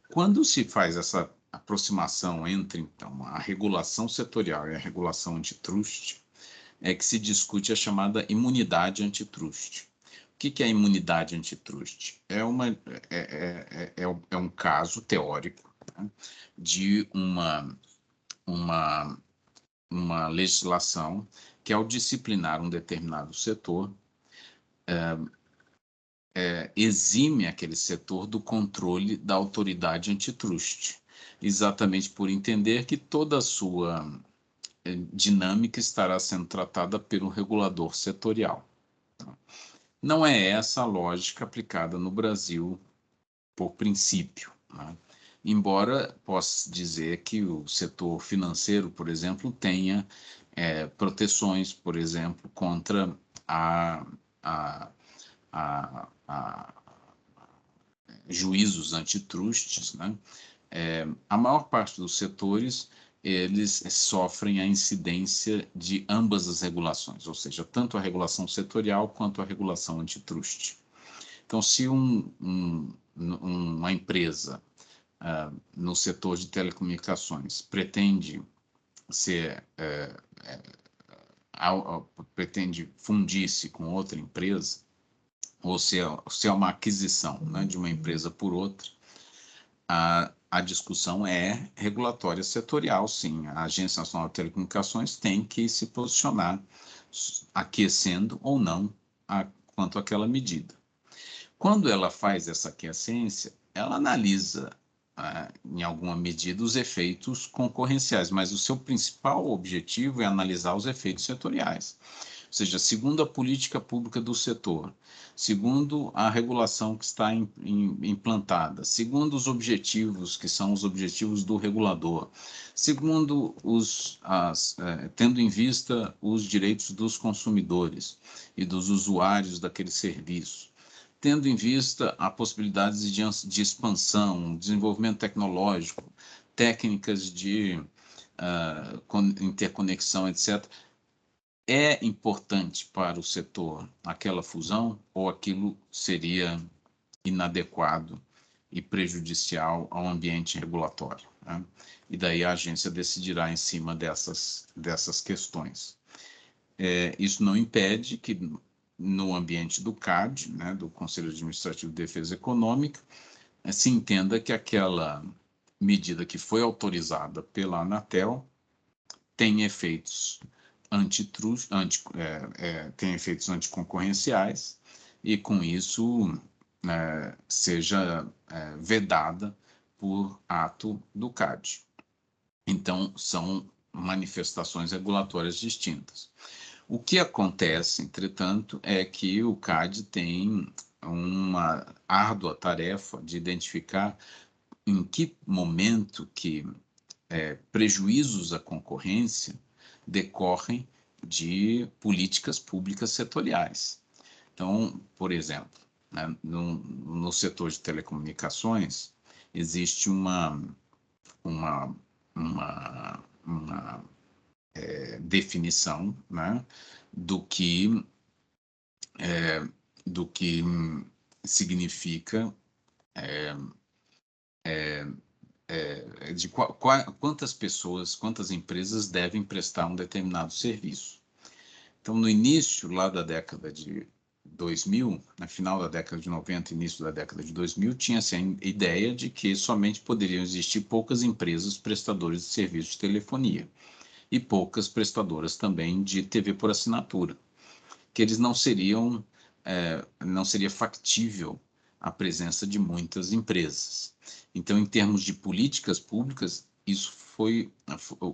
Quando se faz essa aproximação entre, então, a regulação setorial e a regulação antitruste, é que se discute a chamada imunidade antitruste. O que é a imunidade antitruste? É um caso teórico, né, de uma legislação que, ao disciplinar um determinado setor, exime aquele setor do controle da autoridade antitruste, exatamente por entender que toda a sua dinâmica estará sendo tratada pelo regulador setorial. Não é essa a lógica aplicada no Brasil por princípio, né? Embora possa dizer que o setor financeiro, por exemplo, tenha proteções, por exemplo, contra a juízos antitrustes, né? A maior parte dos setores, eles sofrem a incidência de ambas as regulações, ou seja, tanto a regulação setorial quanto a regulação antitruste. Então, se uma empresa no setor de telecomunicações pretende pretende fundir-se com outra empresa, ou se é uma aquisição, né, de uma empresa por outra, a discussão é regulatória setorial, sim. A Agência Nacional de Telecomunicações tem que se posicionar aquecendo ou não quanto àquela medida. Quando ela faz essa aquiescência, ela analisa, em alguma medida, os efeitos concorrenciais, mas o seu principal objetivo é analisar os efeitos setoriais. Ou seja, segundo a política pública do setor, segundo a regulação que está implantada, segundo os objetivos, que são os objetivos do regulador, segundo tendo em vista os direitos dos consumidores e dos usuários daquele serviço, tendo em vista a possibilidade de expansão, desenvolvimento tecnológico, técnicas de interconexão, etc., é importante para o setor aquela fusão ou aquilo seria inadequado e prejudicial ao ambiente regulatório, né? E daí a agência decidirá em cima dessas questões. Isso não impede que no ambiente do CAD, né, do Conselho Administrativo de Defesa Econômica, se entenda que aquela medida que foi autorizada pela Anatel tem efeitos tem efeitos anticoncorrenciais e, com isso, seja vedada por ato do CAD. Então, são manifestações regulatórias distintas. O que acontece, entretanto, é que o CAD tem uma árdua tarefa de identificar em que momento que prejuízos à concorrência decorrem de políticas públicas setoriais. Então, por exemplo, né, no setor de telecomunicações, existe uma definição, né, do que significa de quantas pessoas, quantas empresas devem prestar um determinado serviço. Então, no início, lá da década de 2000, no final da década de 90, início da década de 2000, tinha-se a ideia de que somente poderiam existir poucas empresas prestadoras de serviços de telefonia e poucas prestadoras também de TV por assinatura, que eles não seria factível a presença de muitas empresas. Então, em termos de políticas públicas, isso foi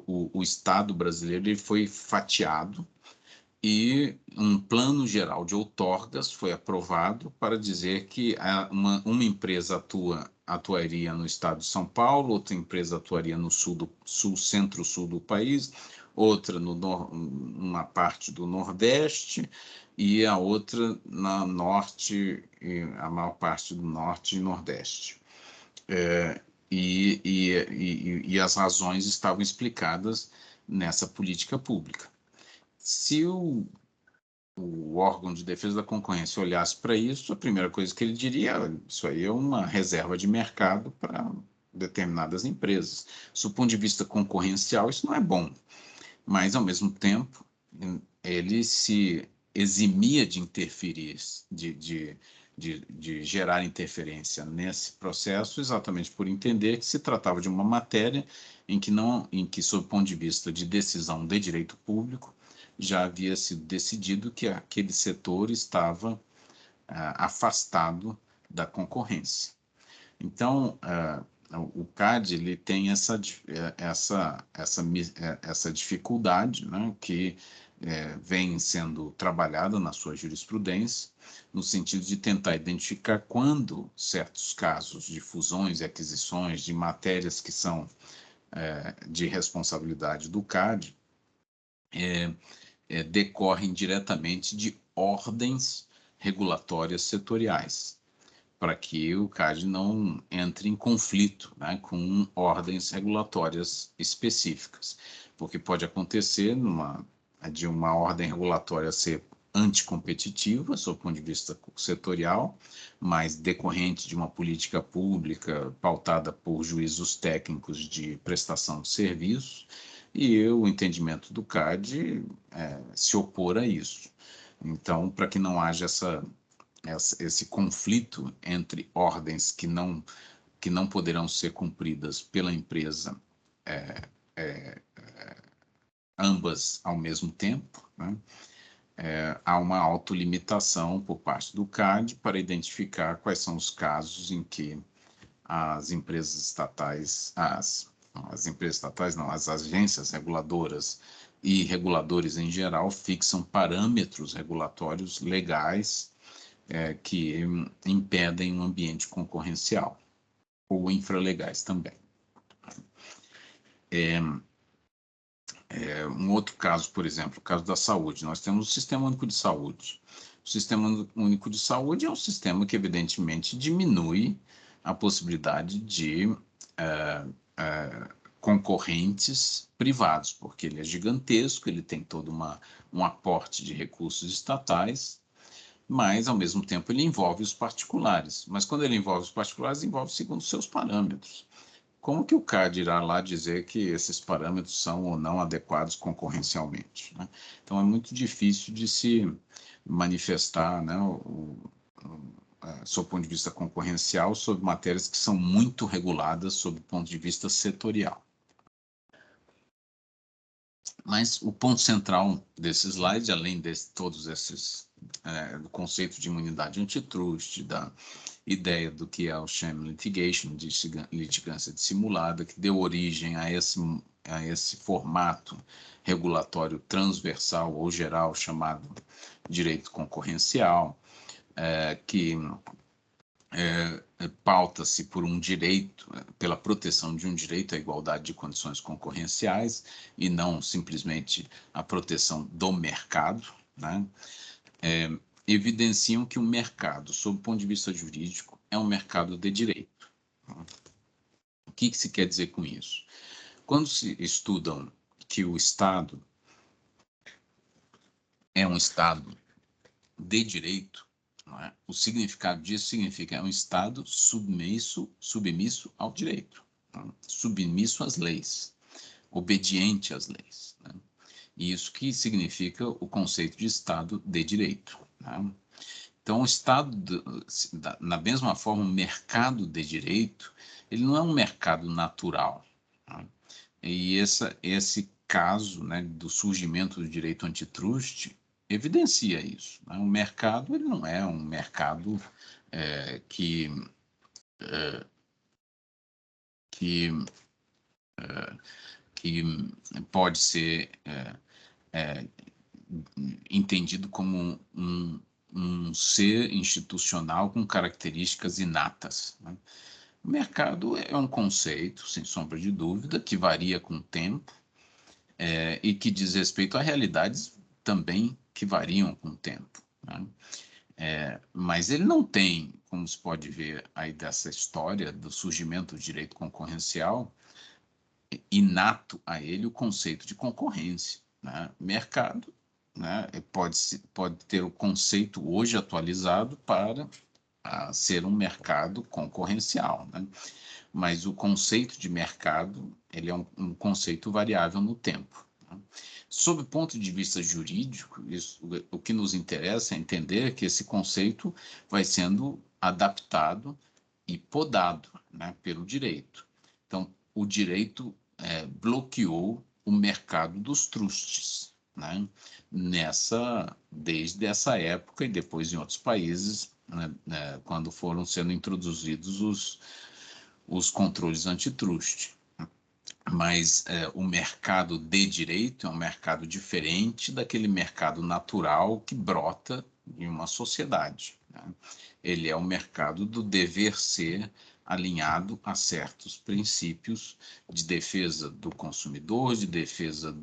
o Estado brasileiro ele foi fatiado e um plano geral de outorgas foi aprovado para dizer que uma empresa atuaria no estado de São Paulo, outra empresa atuaria no centro-sul do país, outra numa parte do Nordeste e a outra na Norte, a maior parte do Norte e Nordeste. E as razões estavam explicadas nessa política pública. Se o órgão de defesa da concorrência olhasse para isso, a primeira coisa que ele diria, isso aí é uma reserva de mercado para determinadas empresas. Do ponto de vista concorrencial, isso não é bom, mas, ao mesmo tempo, ele se eximia de interferir, de gerar interferência nesse processo, exatamente por entender que se tratava de uma matéria em que, sob o ponto de vista de decisão de direito público, já havia sido decidido que aquele setor estava afastado da concorrência. Então, o CAD ele tem essa dificuldade, né, que vem sendo trabalhada na sua jurisprudência, no sentido de tentar identificar quando certos casos de fusões e aquisições de matérias que são de responsabilidade do CAD decorrem diretamente de ordens regulatórias setoriais, para que o CAD não entre em conflito, né, com ordens regulatórias específicas, porque pode acontecer de uma ordem regulatória ser anticompetitiva, sob o ponto de vista setorial, mas decorrente de uma política pública pautada por juízos técnicos de prestação de serviços, e o entendimento do CAD se opor a isso. Então, para que não haja esse conflito entre ordens que não poderão ser cumpridas pela empresa, ambas ao mesmo tempo, né? Há uma autolimitação por parte do CAD para identificar quais são os casos em que as empresas estatais, as agências reguladoras e reguladores em geral fixam parâmetros regulatórios legais que impedem um ambiente concorrencial, ou infralegais também. Um outro caso, por exemplo, o caso da saúde. Nós temos o Sistema Único de Saúde. O Sistema Único de Saúde é um sistema que, evidentemente, diminui a possibilidade de concorrentes privados, porque ele é gigantesco, ele tem todo um aporte de recursos estatais, mas, ao mesmo tempo, ele envolve os particulares. Mas, quando ele envolve os particulares, envolve segundo seus parâmetros. Como que o CAD irá lá dizer que esses parâmetros são ou não adequados concorrencialmente, né? Então, é muito difícil de se manifestar, né, sob o ponto de vista concorrencial, sobre matérias que são muito reguladas sob o ponto de vista setorial. Mas o ponto central desse slide, além de todos esses do conceito de imunidade antitrust, da ideia do que é o sham litigation, de litigância dissimulada, que deu origem a esse formato regulatório transversal ou geral chamado direito concorrencial, que pauta-se por um direito, pela proteção de um direito à igualdade de condições concorrenciais e não simplesmente a proteção do mercado, né? Evidenciam que o mercado, sob o ponto de vista jurídico, é um mercado de direito. O que se quer dizer com isso? Quando se estudam que o Estado é um Estado de direito, o significado disso significa é um Estado submisso ao direito, submisso às leis, obediente às leis. E isso que significa o conceito de Estado de direito. Então, o Estado, na mesma forma, o mercado de direito, ele não é um mercado natural. E esse caso, né, do surgimento do direito antitrust evidencia isso. O mercado ele não é um mercado que pode ser entendido como um ser institucional com características inatas, né? O mercado é um conceito, sem sombra de dúvida, que varia com o tempo, e que diz respeito a realidades também que variam com o tempo, né? Mas ele não tem, como se pode ver aí dessa história do surgimento do direito concorrencial, inato a ele o conceito de concorrência, né? Mercado, né, pode ter o conceito hoje atualizado para ser um mercado concorrencial, né? Mas o conceito de mercado ele é um conceito variável no tempo, né? Sob o ponto de vista jurídico, o que nos interessa é entender que esse conceito vai sendo adaptado e podado, né, pelo direito. Então, o direito bloqueou o mercado dos trusts, né, desde essa época e depois em outros países, né, quando foram sendo introduzidos os controles antitruste. Mas o mercado de direito é um mercado diferente daquele mercado natural que brota em uma sociedade, né? Ele é o mercado do dever ser alinhado a certos princípios de defesa do consumidor, de defesa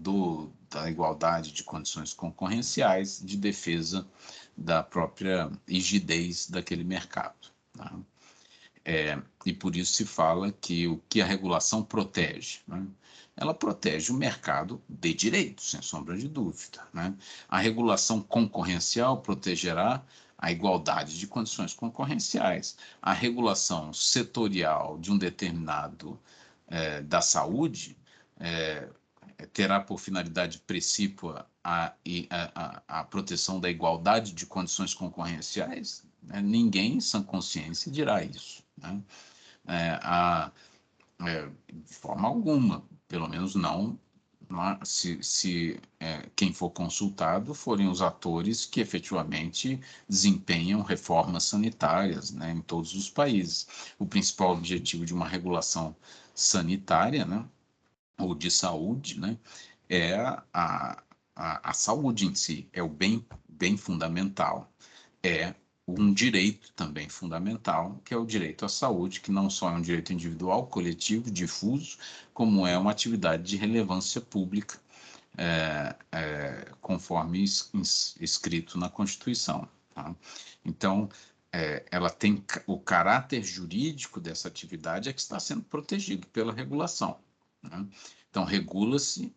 da igualdade de condições concorrenciais, de defesa da própria rigidez daquele mercado, né? E por isso se fala que o que a regulação protege, né? Ela protege o mercado de direitos, sem sombra de dúvida, né? A regulação concorrencial protegerá a igualdade de condições concorrenciais. A regulação setorial de um determinado da saúde terá por finalidade precípua a proteção da igualdade de condições concorrenciais, né? Ninguém em sã consciência dirá isso, né? De forma alguma, pelo menos não, se quem for consultado forem os atores que efetivamente desempenham reformas sanitárias, né, em todos os países. O principal objetivo de uma regulação sanitária, né, ou de saúde, né, é a saúde em si, é o bem fundamental, é um direito também fundamental, que é o direito à saúde, que não só é um direito individual, coletivo, difuso, como é uma atividade de relevância pública, conforme escrito na Constituição, tá? Então, ela tem o caráter jurídico dessa atividade é que está sendo protegido pela regulação, né? Então, regula-se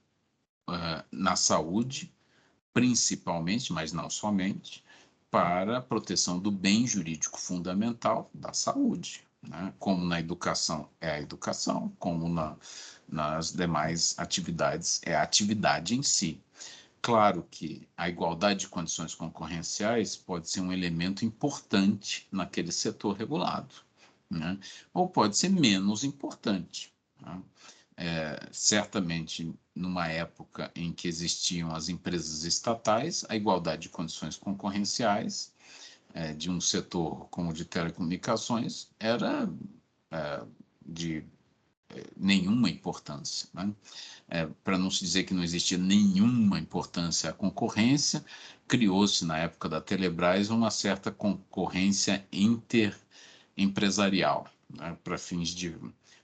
na saúde, principalmente, mas não somente, para a proteção do bem jurídico fundamental da saúde, né? Como na educação é a educação, como nas demais atividades é a atividade em si. Claro que a igualdade de condições concorrenciais pode ser um elemento importante naquele setor regulado, né? Ou pode ser menos importante, né? Certamente, numa época em que existiam as empresas estatais, a igualdade de condições concorrenciais de um setor como o de telecomunicações era de nenhuma importância, né? Para não se dizer que não existia nenhuma importância à concorrência, criou-se na época da Telebrás uma certa concorrência interempresarial, né, para fins de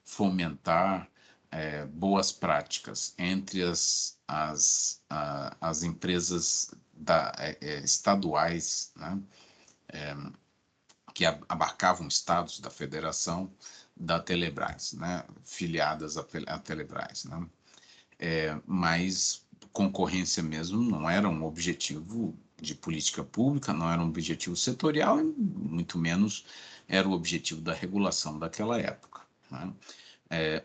fomentar boas práticas entre as empresas estaduais, né, que abarcavam estados da federação da Telebrás, né, filiadas à Telebrás, né? Mas concorrência mesmo não era um objetivo de política pública, não era um objetivo setorial, e muito menos era o objetivo da regulação daquela época, né?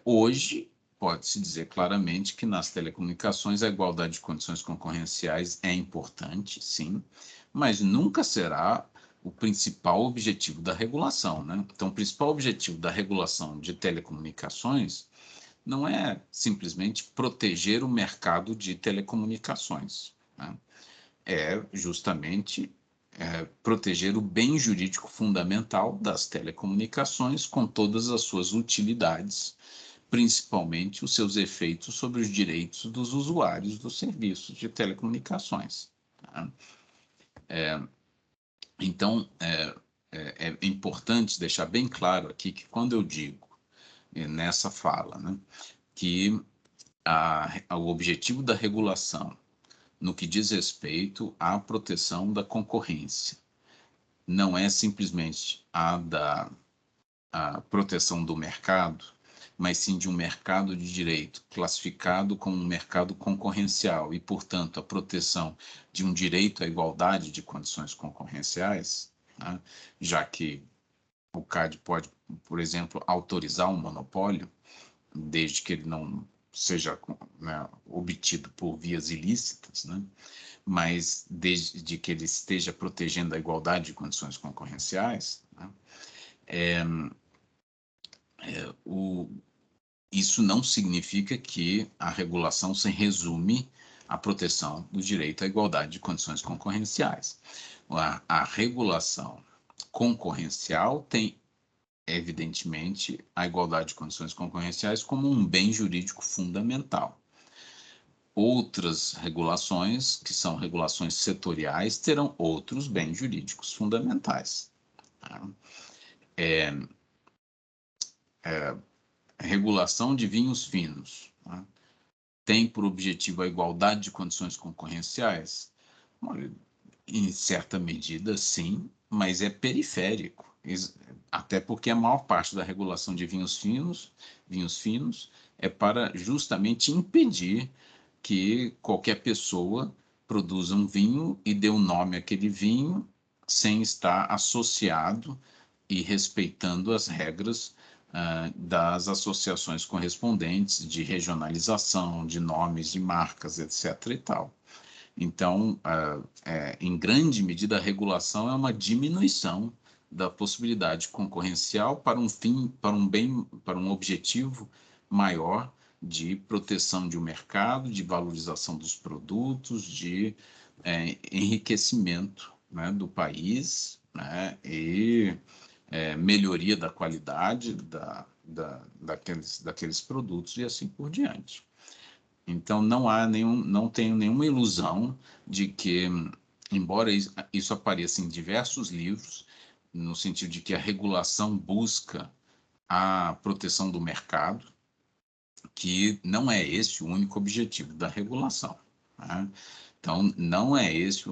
Hoje, pode-se dizer claramente que nas telecomunicações a igualdade de condições concorrenciais é importante, sim, mas nunca será o principal objetivo da regulação, né? Então, o principal objetivo da regulação de telecomunicações não é simplesmente proteger o mercado de telecomunicações, né? É justamente proteger o bem jurídico fundamental das telecomunicações com todas as suas utilidades, principalmente os seus efeitos sobre os direitos dos usuários dos serviços de telecomunicações. Então, é importante deixar bem claro aqui que quando eu digo nessa fala, né, que o objetivo da regulação no que diz respeito à proteção da concorrência não é simplesmente a proteção do mercado, mas sim de um mercado de direito classificado como um mercado concorrencial e, portanto, a proteção de um direito à igualdade de condições concorrenciais, né? Já que o CAD pode, por exemplo, autorizar um monopólio, desde que ele não seja, né, obtido por vias ilícitas, né? Mas desde que ele esteja protegendo a igualdade de condições concorrenciais, né? Isso não significa que a regulação se resume à proteção do direito à igualdade de condições concorrenciais. A regulação concorrencial tem, evidentemente, a igualdade de condições concorrenciais como um bem jurídico fundamental. Outras regulações, que são regulações setoriais, terão outros bens jurídicos fundamentais. Regulação de vinhos finos, né, tem por objetivo a igualdade de condições concorrenciais? Olha, em certa medida, sim, mas é periférico. Até porque a maior parte da regulação de vinhos finos é para justamente impedir que qualquer pessoa produza um vinho e dê o nome àquele vinho sem estar associado e respeitando as regras das associações correspondentes de regionalização, de nomes de marcas, etc. e tal. Então, em grande medida, a regulação é uma diminuição da possibilidade concorrencial para um fim, para um objetivo maior de proteção de um mercado, de valorização dos produtos, de enriquecimento, né, do país, né, e melhoria da qualidade daqueles produtos e assim por diante. Então, não tenho nenhuma ilusão de que, embora isso apareça em diversos livros, no sentido de que a regulação busca a proteção do mercado, que não é esse o único objetivo da regulação, né? Então, não é esse,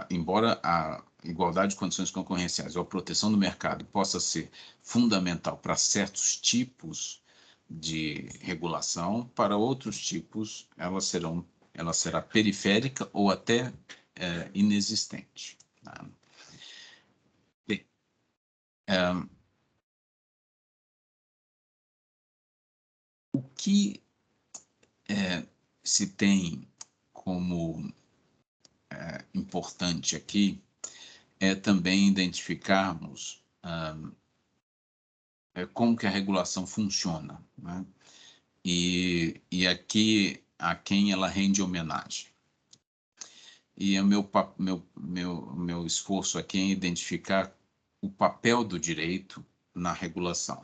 embora a igualdade de condições concorrenciais ou a proteção do mercado possa ser fundamental para certos tipos de regulação, para outros tipos ela será periférica ou até inexistente. Tá? Bem, o que se tem como importante aqui é também identificarmos como que a regulação funciona, né? E aqui a quem ela rende homenagem. E o meu esforço aqui é identificar o papel do direito na regulação.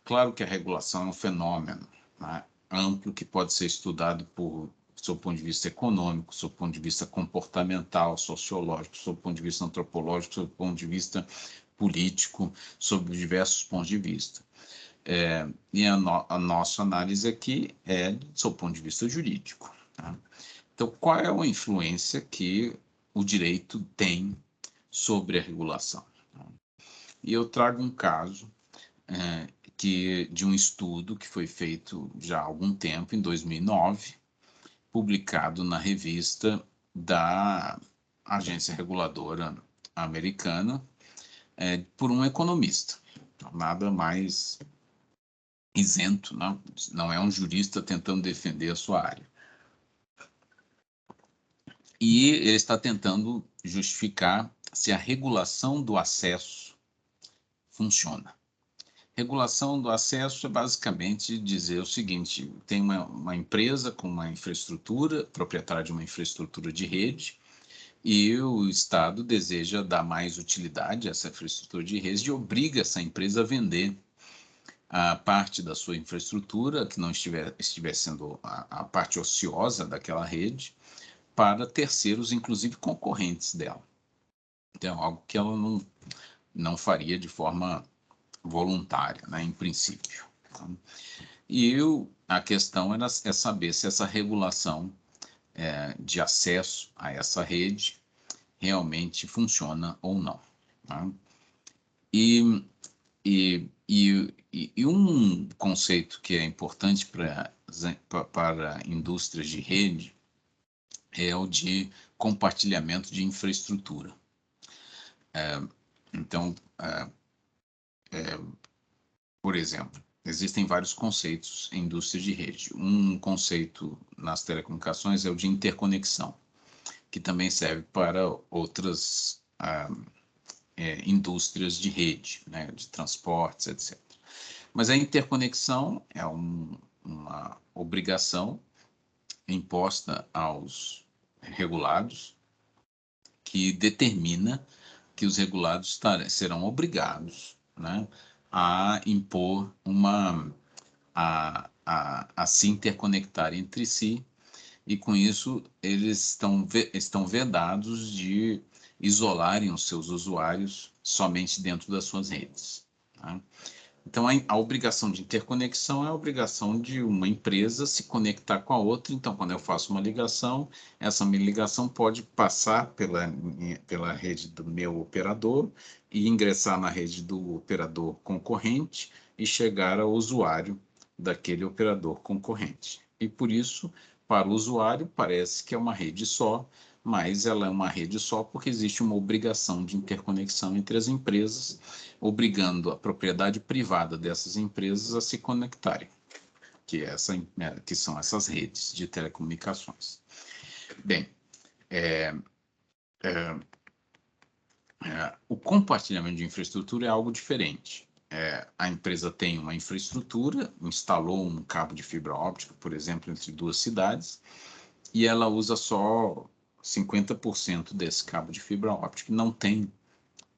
Claro que a regulação é um fenômeno, né, amplo que pode ser estudado do seu ponto de vista econômico, do seu ponto de vista comportamental, sociológico, do seu ponto de vista antropológico, do seu ponto de vista político, sob diversos pontos de vista. E a nossa análise aqui é do seu ponto de vista jurídico. Tá? Então, qual é a influência que o direito tem sobre a regulação? E eu trago um caso de um estudo que foi feito já há algum tempo, em 2009, publicado na revista da Agência Reguladora Americana, por um economista. Então, nada mais isento, não é um jurista tentando defender a sua área. E ele está tentando justificar se a regulação do acesso funciona. Regulação do acesso é basicamente dizer o seguinte: tem uma empresa com uma infraestrutura, proprietária de uma infraestrutura de rede, e o Estado deseja dar mais utilidade a essa infraestrutura de rede e obriga essa empresa a vender a parte da sua infraestrutura que não estiver sendo a parte ociosa daquela rede, para terceiros, inclusive concorrentes dela. Então, algo que ela não faria de forma voluntária, né, em princípio. E a questão é saber se essa regulação de acesso a essa rede realmente funciona ou não. Tá? E um conceito que é importante para indústrias de rede é o de compartilhamento de infraestrutura. Então, por exemplo, existem vários conceitos em indústria de rede. Um conceito nas telecomunicações é o de interconexão, que também serve para outras indústrias de rede, né, de transportes, etc. Mas a interconexão é uma obrigação imposta aos regulados, que determina que os regulados serão obrigados, né, a impor a se interconectar entre si, e com isso eles estão vedados de isolarem os seus usuários somente dentro das suas redes. Tá? Então, a obrigação de interconexão é a obrigação de uma empresa se conectar com a outra. Então, quando eu faço uma ligação, essa minha ligação pode passar pela rede do meu operador e ingressar na rede do operador concorrente e chegar ao usuário daquele operador concorrente. E por isso, para o usuário, parece que é uma rede só, mas ela é uma rede só porque existe uma obrigação de interconexão entre as empresas, obrigando a propriedade privada dessas empresas a se conectarem, que são essas redes de telecomunicações. Bem, o compartilhamento de infraestrutura é algo diferente. A empresa tem uma infraestrutura, instalou um cabo de fibra óptica, por exemplo, entre duas cidades, e ela usa só 50% desse cabo de fibra óptica, não tem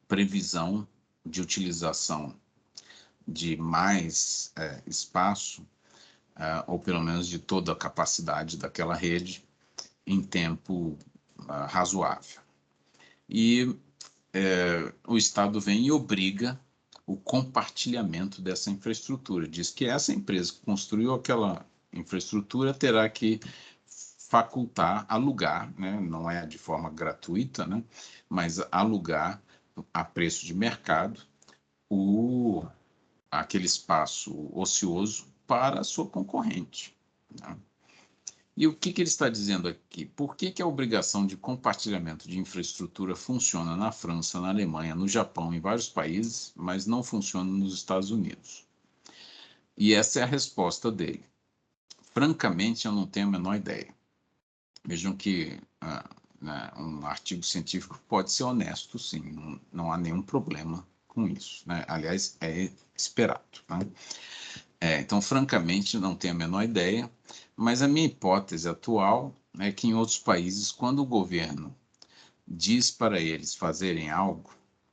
previsão de utilização de mais espaço, ou pelo menos de toda a capacidade daquela rede, em tempo razoável. E o Estado vem e obriga o compartilhamento dessa infraestrutura. Diz que essa empresa que construiu aquela infraestrutura terá que facultar, alugar, né? Não é de forma gratuita, né? Mas alugar a preço de mercado aquele espaço ocioso para a sua concorrente. Né? E o que ele está dizendo aqui? Por que a obrigação de compartilhamento de infraestrutura funciona na França, na Alemanha, no Japão, em vários países, mas não funciona nos Estados Unidos? E essa é a resposta dele. Francamente, eu não tenho a menor ideia. Vejam que um artigo científico pode ser honesto, sim, não há nenhum problema com isso. Né? Aliás, é esperado. Né? Então, francamente, não tenho a menor ideia, mas a minha hipótese atual é que em outros países, quando o governo diz para eles fazerem algo,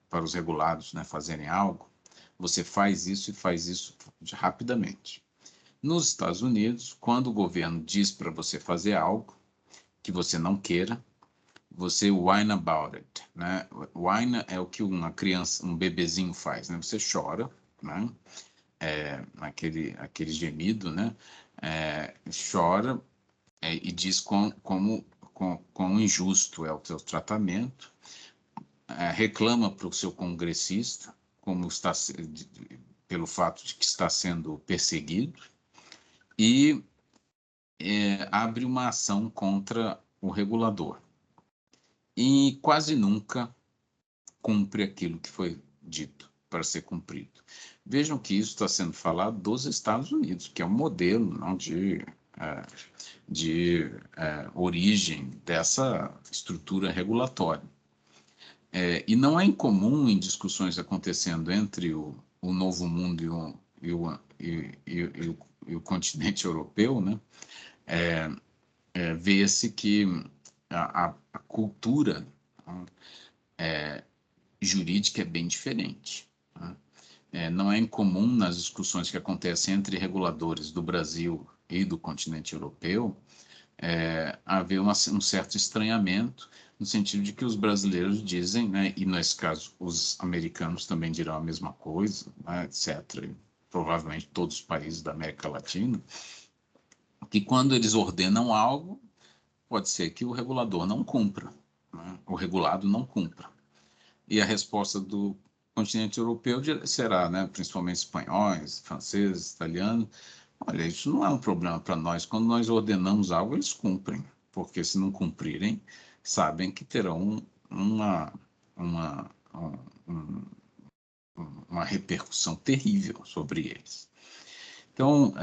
para os regulados, né, fazerem algo, você faz isso e faz isso rapidamente. Nos Estados Unidos, quando o governo diz para você fazer algo que você não queira, você whine about it, né? Whine é o que uma criança, um bebezinho faz, né? Você chora, né? Aquele gemido, né? Chora e diz quão injusto é o seu tratamento, reclama para o seu congressista pelo fato de que está sendo perseguido e abre uma ação contra o regulador. E quase nunca cumpre aquilo que foi dito para ser cumprido. Vejam que isso está sendo falado dos Estados Unidos, que é um modelo não, de origem dessa estrutura regulatória. E não é incomum em discussões acontecendo entre o Novo Mundo e o continente europeu, né? Vê-se que a cultura jurídica é bem diferente. Tá? Não é incomum nas discussões que acontecem entre reguladores do Brasil e do continente europeu haver um certo estranhamento, no sentido de que os brasileiros dizem, né, e nesse caso os americanos também dirão a mesma coisa, né, etc., e provavelmente todos os países da América Latina, que quando eles ordenam algo, pode ser que o regulador não cumpra, né, o regulado não cumpra. E a resposta do continente europeu será, né, principalmente espanhóis, franceses, italianos, olha, isso não é um problema para nós. Quando nós ordenamos algo, eles cumprem, porque se não cumprirem, sabem que terão uma, um, uma repercussão terrível sobre eles. Então,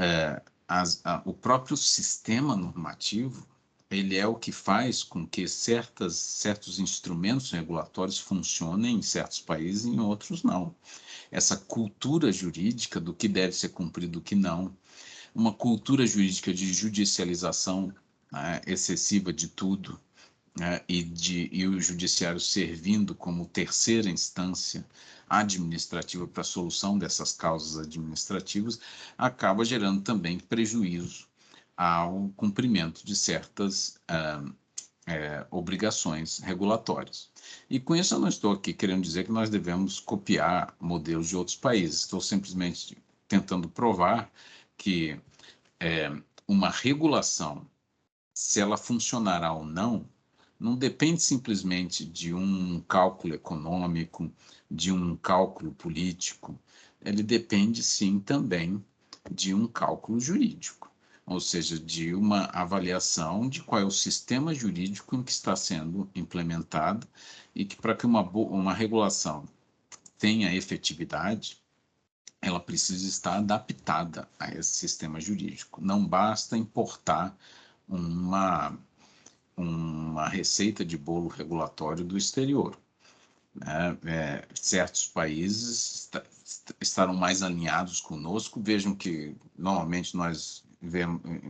o próprio sistema normativo, ele é o que faz com que certos instrumentos regulatórios funcionem em certos países e em outros não. Essa cultura jurídica do que deve ser cumprido e do que não, uma cultura jurídica de judicialização, né, excessiva de tudo, né, e o judiciário servindo como terceira instância administrativa para a solução dessas causas administrativas, acaba gerando também prejuízo ao cumprimento de certas obrigações regulatórias. E com isso eu não estou aqui querendo dizer que nós devemos copiar modelos de outros países, estou simplesmente tentando provar que uma regulação, se ela funcionará ou não, não depende simplesmente de um cálculo econômico, de um cálculo político, ele depende sim também de um cálculo jurídico, ou seja, de uma avaliação de qual é o sistema jurídico em que está sendo implementado e que para que uma regulação tenha efetividade, ela precisa estar adaptada a esse sistema jurídico. Não basta importar uma receita de bolo regulatório do exterior, né? Certos países estarão mais alinhados conosco. Vejam que normalmente nós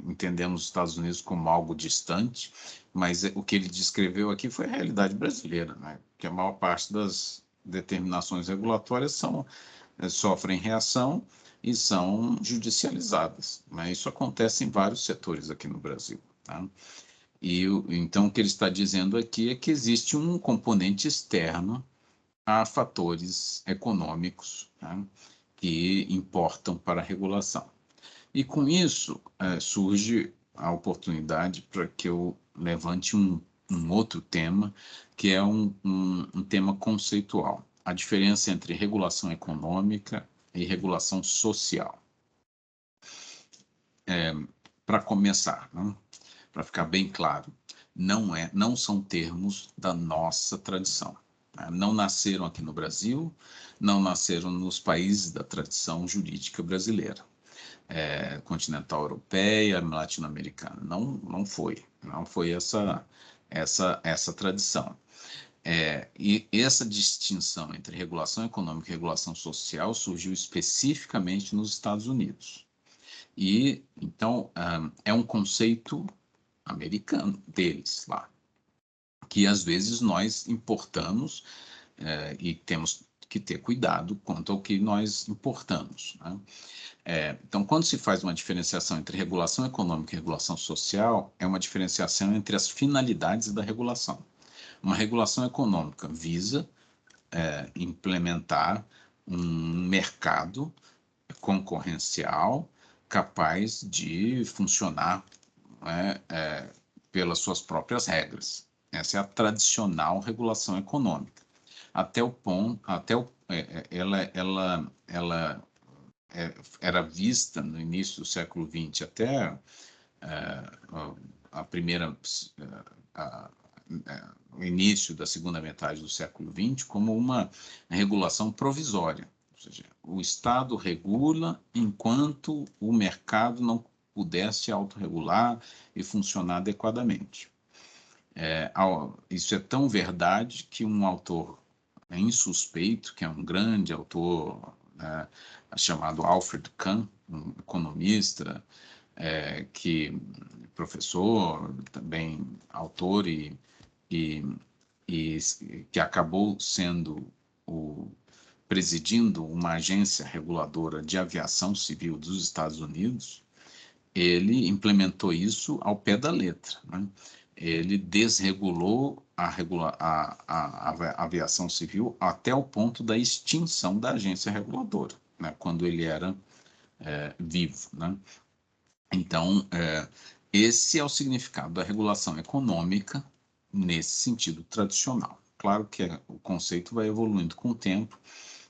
entendemos os Estados Unidos como algo distante, mas o que ele descreveu aqui foi a realidade brasileira, né? Que a maior parte das determinações regulatórias sofrem reação e são judicializadas, né? Isso acontece em vários setores aqui no Brasil, tá? Então, o que ele está dizendo aqui é que existe um componente externo a fatores econômicos, né, que importam para a regulação. E com isso, surge a oportunidade para que eu levante um outro tema, que é um tema conceitual: a diferença entre regulação econômica e regulação social. Para começar, né, para ficar bem claro, não são termos da nossa tradição, né? Não nasceram aqui no Brasil, não nasceram nos países da tradição jurídica brasileira, continental europeia, latino-americana. Não foi essa tradição. E essa distinção entre regulação econômica e regulação social surgiu especificamente nos Estados Unidos. E, então, é um conceito americano deles lá, que às vezes nós importamos e temos que ter cuidado quanto ao que nós importamos, né? Então, quando se faz uma diferenciação entre regulação econômica e regulação social, é uma diferenciação entre as finalidades da regulação. Uma regulação econômica visa implementar um mercado concorrencial capaz de funcionar, né, pelas suas próprias regras. Essa é a tradicional regulação econômica. Ela era vista no início do século XX até a primeira o início da segunda metade do século XX como uma regulação provisória. Ou seja, o Estado regula enquanto o mercado não pudesse autorregular e funcionar adequadamente. Isso é tão verdade que um autor insuspeito, que é um grande autor, chamado Alfred Kahn, um economista, que professor, também autor e que acabou presidindo uma agência reguladora de aviação civil dos Estados Unidos, ele implementou isso ao pé da letra, né? Ele desregulou a aviação civil até o ponto da extinção da agência reguladora, né? Quando ele era vivo, né? Então, esse é o significado da regulação econômica nesse sentido tradicional. Claro que o conceito vai evoluindo com o tempo,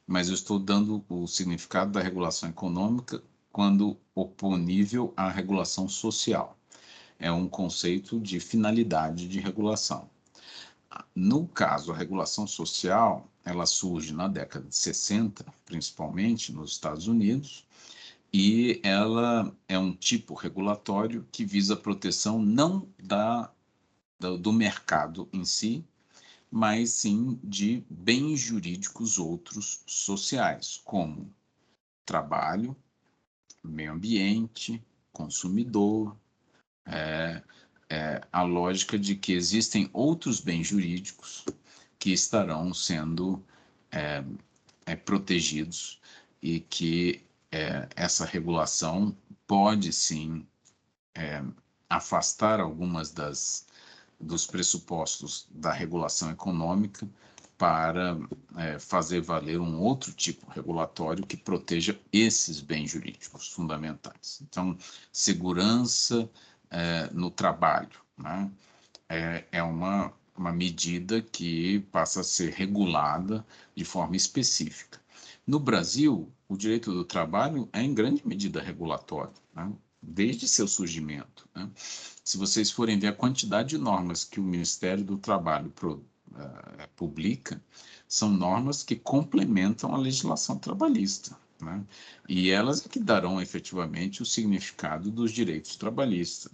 mas eu estou dando o significado da regulação econômica quando oponível à regulação social. É um conceito de finalidade de regulação. No caso, a regulação social, ela surge na década de 60, principalmente nos Estados Unidos, e ela é um tipo regulatório que visa a proteção não do mercado em si, mas sim de bens jurídicos outros sociais, como trabalho, meio ambiente, consumidor, a lógica de que existem outros bens jurídicos que estarão sendo protegidos e que essa regulação pode sim afastar algumas dos pressupostos da regulação econômica para fazer valer um outro tipo regulatório que proteja esses bens jurídicos fundamentais. Então, segurança no trabalho, né? É uma medida que passa a ser regulada de forma específica. No Brasil, o direito do trabalho é em grande medida regulatório, né? Desde seu surgimento, né? Se vocês forem ver a quantidade de normas que o Ministério do Trabalho publica, são normas que complementam a legislação trabalhista, né? E elas é que darão efetivamente o significado dos direitos trabalhistas,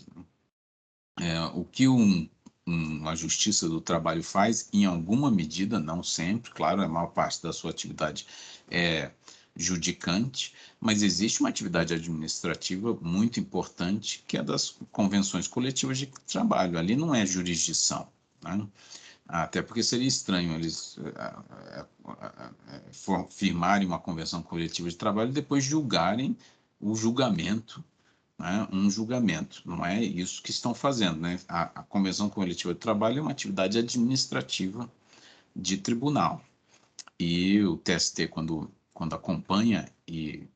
né? O que uma justiça do trabalho faz, em alguma medida, não sempre, claro, a maior parte da sua atividade é judicante, mas existe uma atividade administrativa muito importante, que é das convenções coletivas de trabalho. Ali não é jurisdição, né? Até porque seria estranho eles firmarem uma convenção coletiva de trabalho e depois julgarem o julgamento, né, um julgamento. Não é isso que estão fazendo, né? A convenção coletiva de trabalho é uma atividade administrativa de tribunal. E o TST, quando acompanha e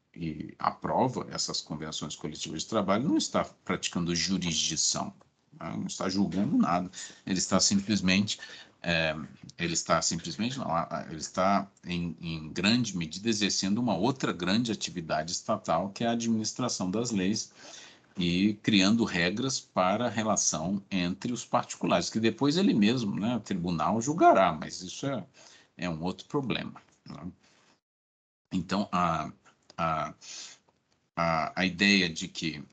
aprova essas convenções coletivas de trabalho, não está praticando jurisdição, né? Não está julgando nada. Ele está simplesmente, não, ele está em grande medida exercendo uma outra grande atividade estatal, que é a administração das leis e criando regras para a relação entre os particulares, que depois ele mesmo, né, o tribunal julgará, mas isso é um outro problema, né? Então, a, a ideia de que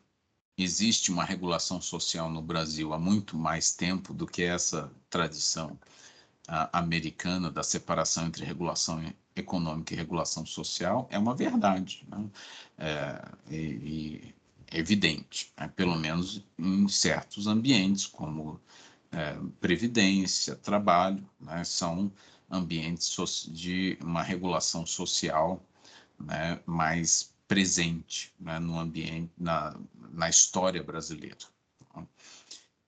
existe uma regulação social no Brasil há muito mais tempo do que essa tradição americana da separação entre regulação econômica e regulação social é uma verdade, né? E é evidente, né? Pelo menos em certos ambientes, como previdência, trabalho, né? São ambientes de uma regulação social, né, mais presente, né, no ambiente, na história brasileira, né?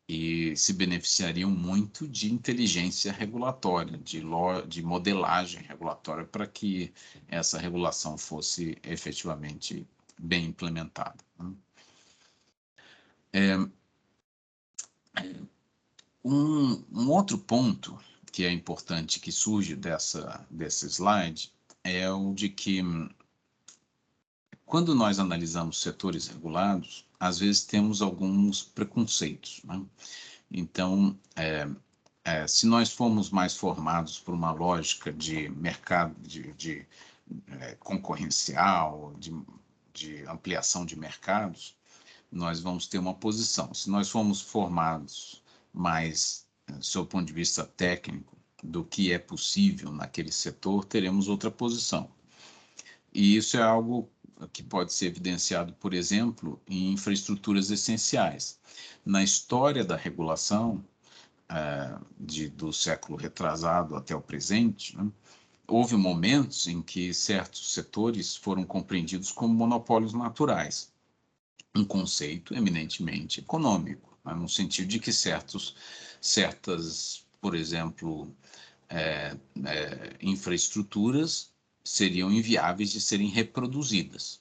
E se beneficiariam muito de inteligência regulatória, de modelagem regulatória, para que essa regulação fosse efetivamente bem implementada, né? Um outro ponto que é importante que surge desse slide é o de que, quando nós analisamos setores regulados, às vezes temos alguns preconceitos, né? Então, se nós formos mais formados por uma lógica de mercado, concorrencial, de ampliação de mercados, nós vamos ter uma posição. Se nós formos formados mais, sob o ponto de vista técnico, do que é possível naquele setor, teremos outra posição. E isso é algo que pode ser evidenciado, por exemplo, em infraestruturas essenciais. Na história da regulação, do século retrasado até o presente, né, houve momentos em que certos setores foram compreendidos como monopólios naturais. um conceito eminentemente econômico, né? No sentido de que certas, por exemplo, infraestruturas seriam inviáveis de serem reproduzidas.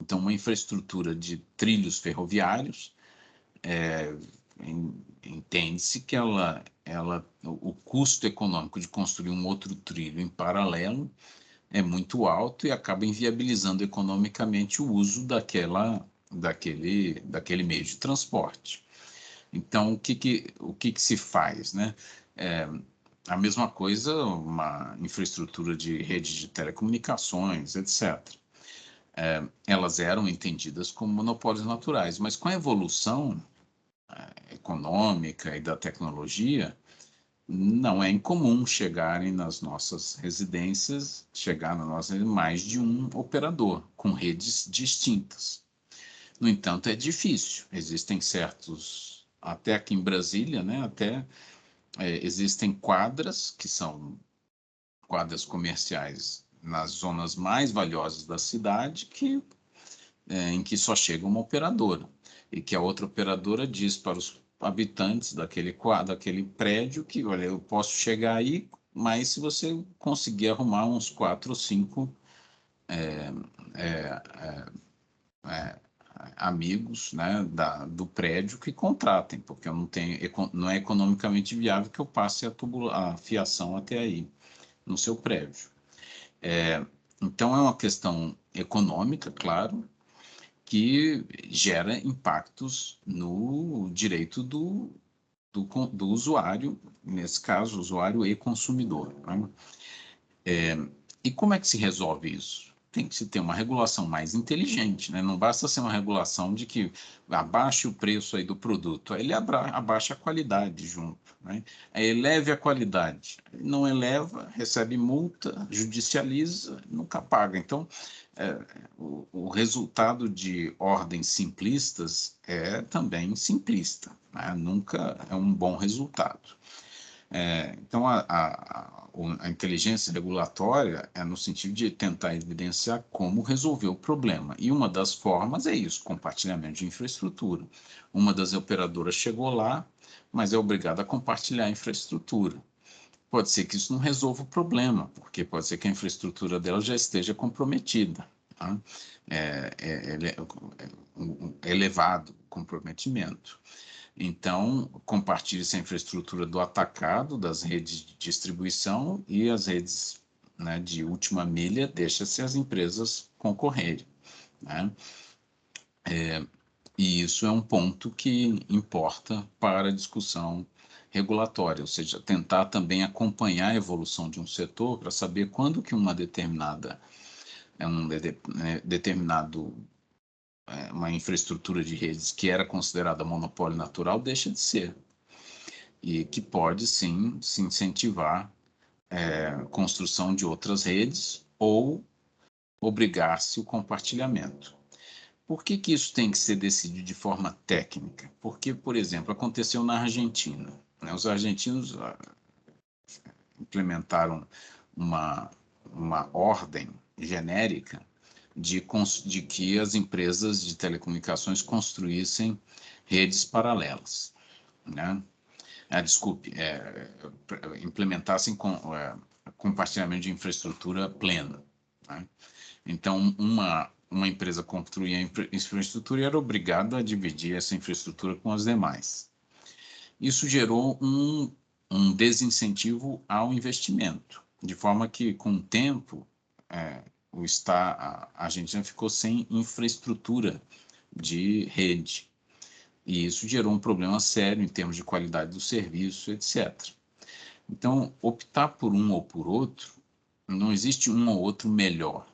Então, uma infraestrutura de trilhos ferroviários, entende-se que o custo econômico de construir um outro trilho em paralelo é muito alto e acaba inviabilizando economicamente o uso daquele meio de transporte. Então, o que se faz, né? A mesma coisa, uma infraestrutura de rede de telecomunicações, etc. Elas eram entendidas como monopólios naturais, mas com a evolução econômica e da tecnologia, não é incomum chegarem nas nossas residências, chegar na nossa mais de um operador, com redes distintas. No entanto, é difícil. Existem certos, até aqui em Brasília, né, existem quadras, que são quadras comerciais nas zonas mais valiosas da cidade, em que só chega uma operadora, e que a outra operadora diz para os habitantes daquele prédio que, olha, eu posso chegar aí, mas se você conseguir arrumar uns 4 ou 5 amigos, né, do prédio que contratem, porque eu não é economicamente viável que eu passe a fiação até aí, no seu prédio. Então, é uma questão econômica, claro, que gera impactos no direito do usuário, nesse caso, usuário e consumidor, né? E como é que se resolve isso? Tem que se ter uma regulação mais inteligente, né? Não basta ser uma regulação de que abaixe o preço aí do produto, aí ele abaixa a qualidade junto, né? Aí eleve a qualidade, não eleva, recebe multa, judicializa, nunca paga. Então, o resultado de ordens simplistas é também simplista, né? Nunca é um bom resultado. Então, a inteligência regulatória é no sentido de tentar evidenciar como resolver o problema. E uma das formas é isso, compartilhamento de infraestrutura. Uma das operadoras chegou lá, mas é obrigada a compartilhar a infraestrutura. Pode ser que isso não resolva o problema, porque pode ser que a infraestrutura dela já esteja comprometida. Tá? Elevado o comprometimento. Então, compartilha-se a infraestrutura do atacado, das redes de distribuição e as redes, né, de última milha, deixa-se as empresas concorrerem, né? E isso é um ponto que importa para a discussão regulatória, ou seja, tentar também acompanhar a evolução de um setor para saber quando que uma infraestrutura de redes que era considerada monopólio natural deixa de ser, e que pode sim se incentivar a construção de outras redes ou obrigar-se o compartilhamento. Por que isso tem que ser decidido de forma técnica? Porque, por exemplo, aconteceu na Argentina, né? Os argentinos implementaram uma ordem genérica de que as empresas de telecomunicações construíssem redes paralelas, né? Desculpe, implementassem compartilhamento de infraestrutura plena, né? Então, uma empresa construía infraestrutura e era obrigada a dividir essa infraestrutura com as demais. Isso gerou um desincentivo ao investimento, de forma que, com o tempo, a Argentina ficou sem infraestrutura de rede. E isso gerou um problema sério em termos de qualidade do serviço, etc. Então, optar por um ou por outro, não existe um ou outro melhor.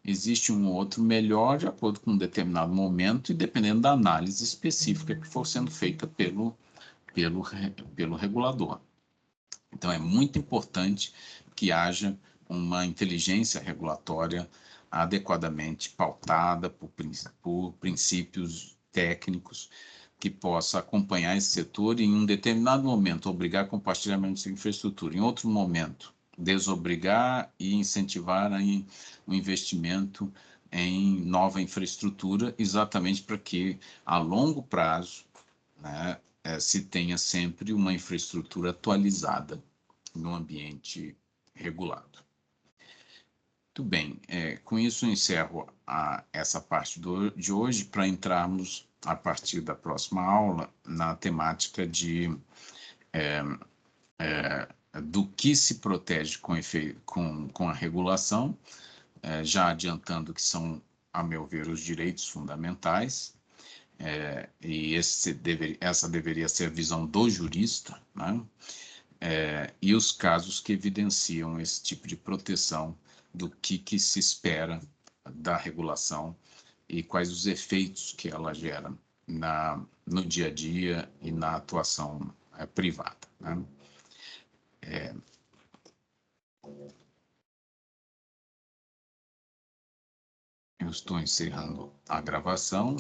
Existe um ou outro melhor de acordo com um determinado momento e dependendo da análise específica que for sendo feita pelo regulador. Então, é muito importante que haja uma inteligência regulatória adequadamente pautada por princípios técnicos que possa acompanhar esse setor e, em um determinado momento, obrigar compartilhamento de infraestrutura, em outro momento, desobrigar e incentivar o investimento em nova infraestrutura, exatamente para que, a longo prazo, né, se tenha sempre uma infraestrutura atualizada no ambiente regulado. Muito bem, com isso eu encerro essa parte de hoje, para entrarmos, a partir da próxima aula, na temática do que se protege com a regulação, já adiantando que são, a meu ver, os direitos fundamentais, e essa deveria ser a visão do jurista, né? E os casos que evidenciam esse tipo de proteção, do que se espera da regulação e quais os efeitos que ela gera no dia a dia e na atuação privada, né? Eu estou encerrando a gravação.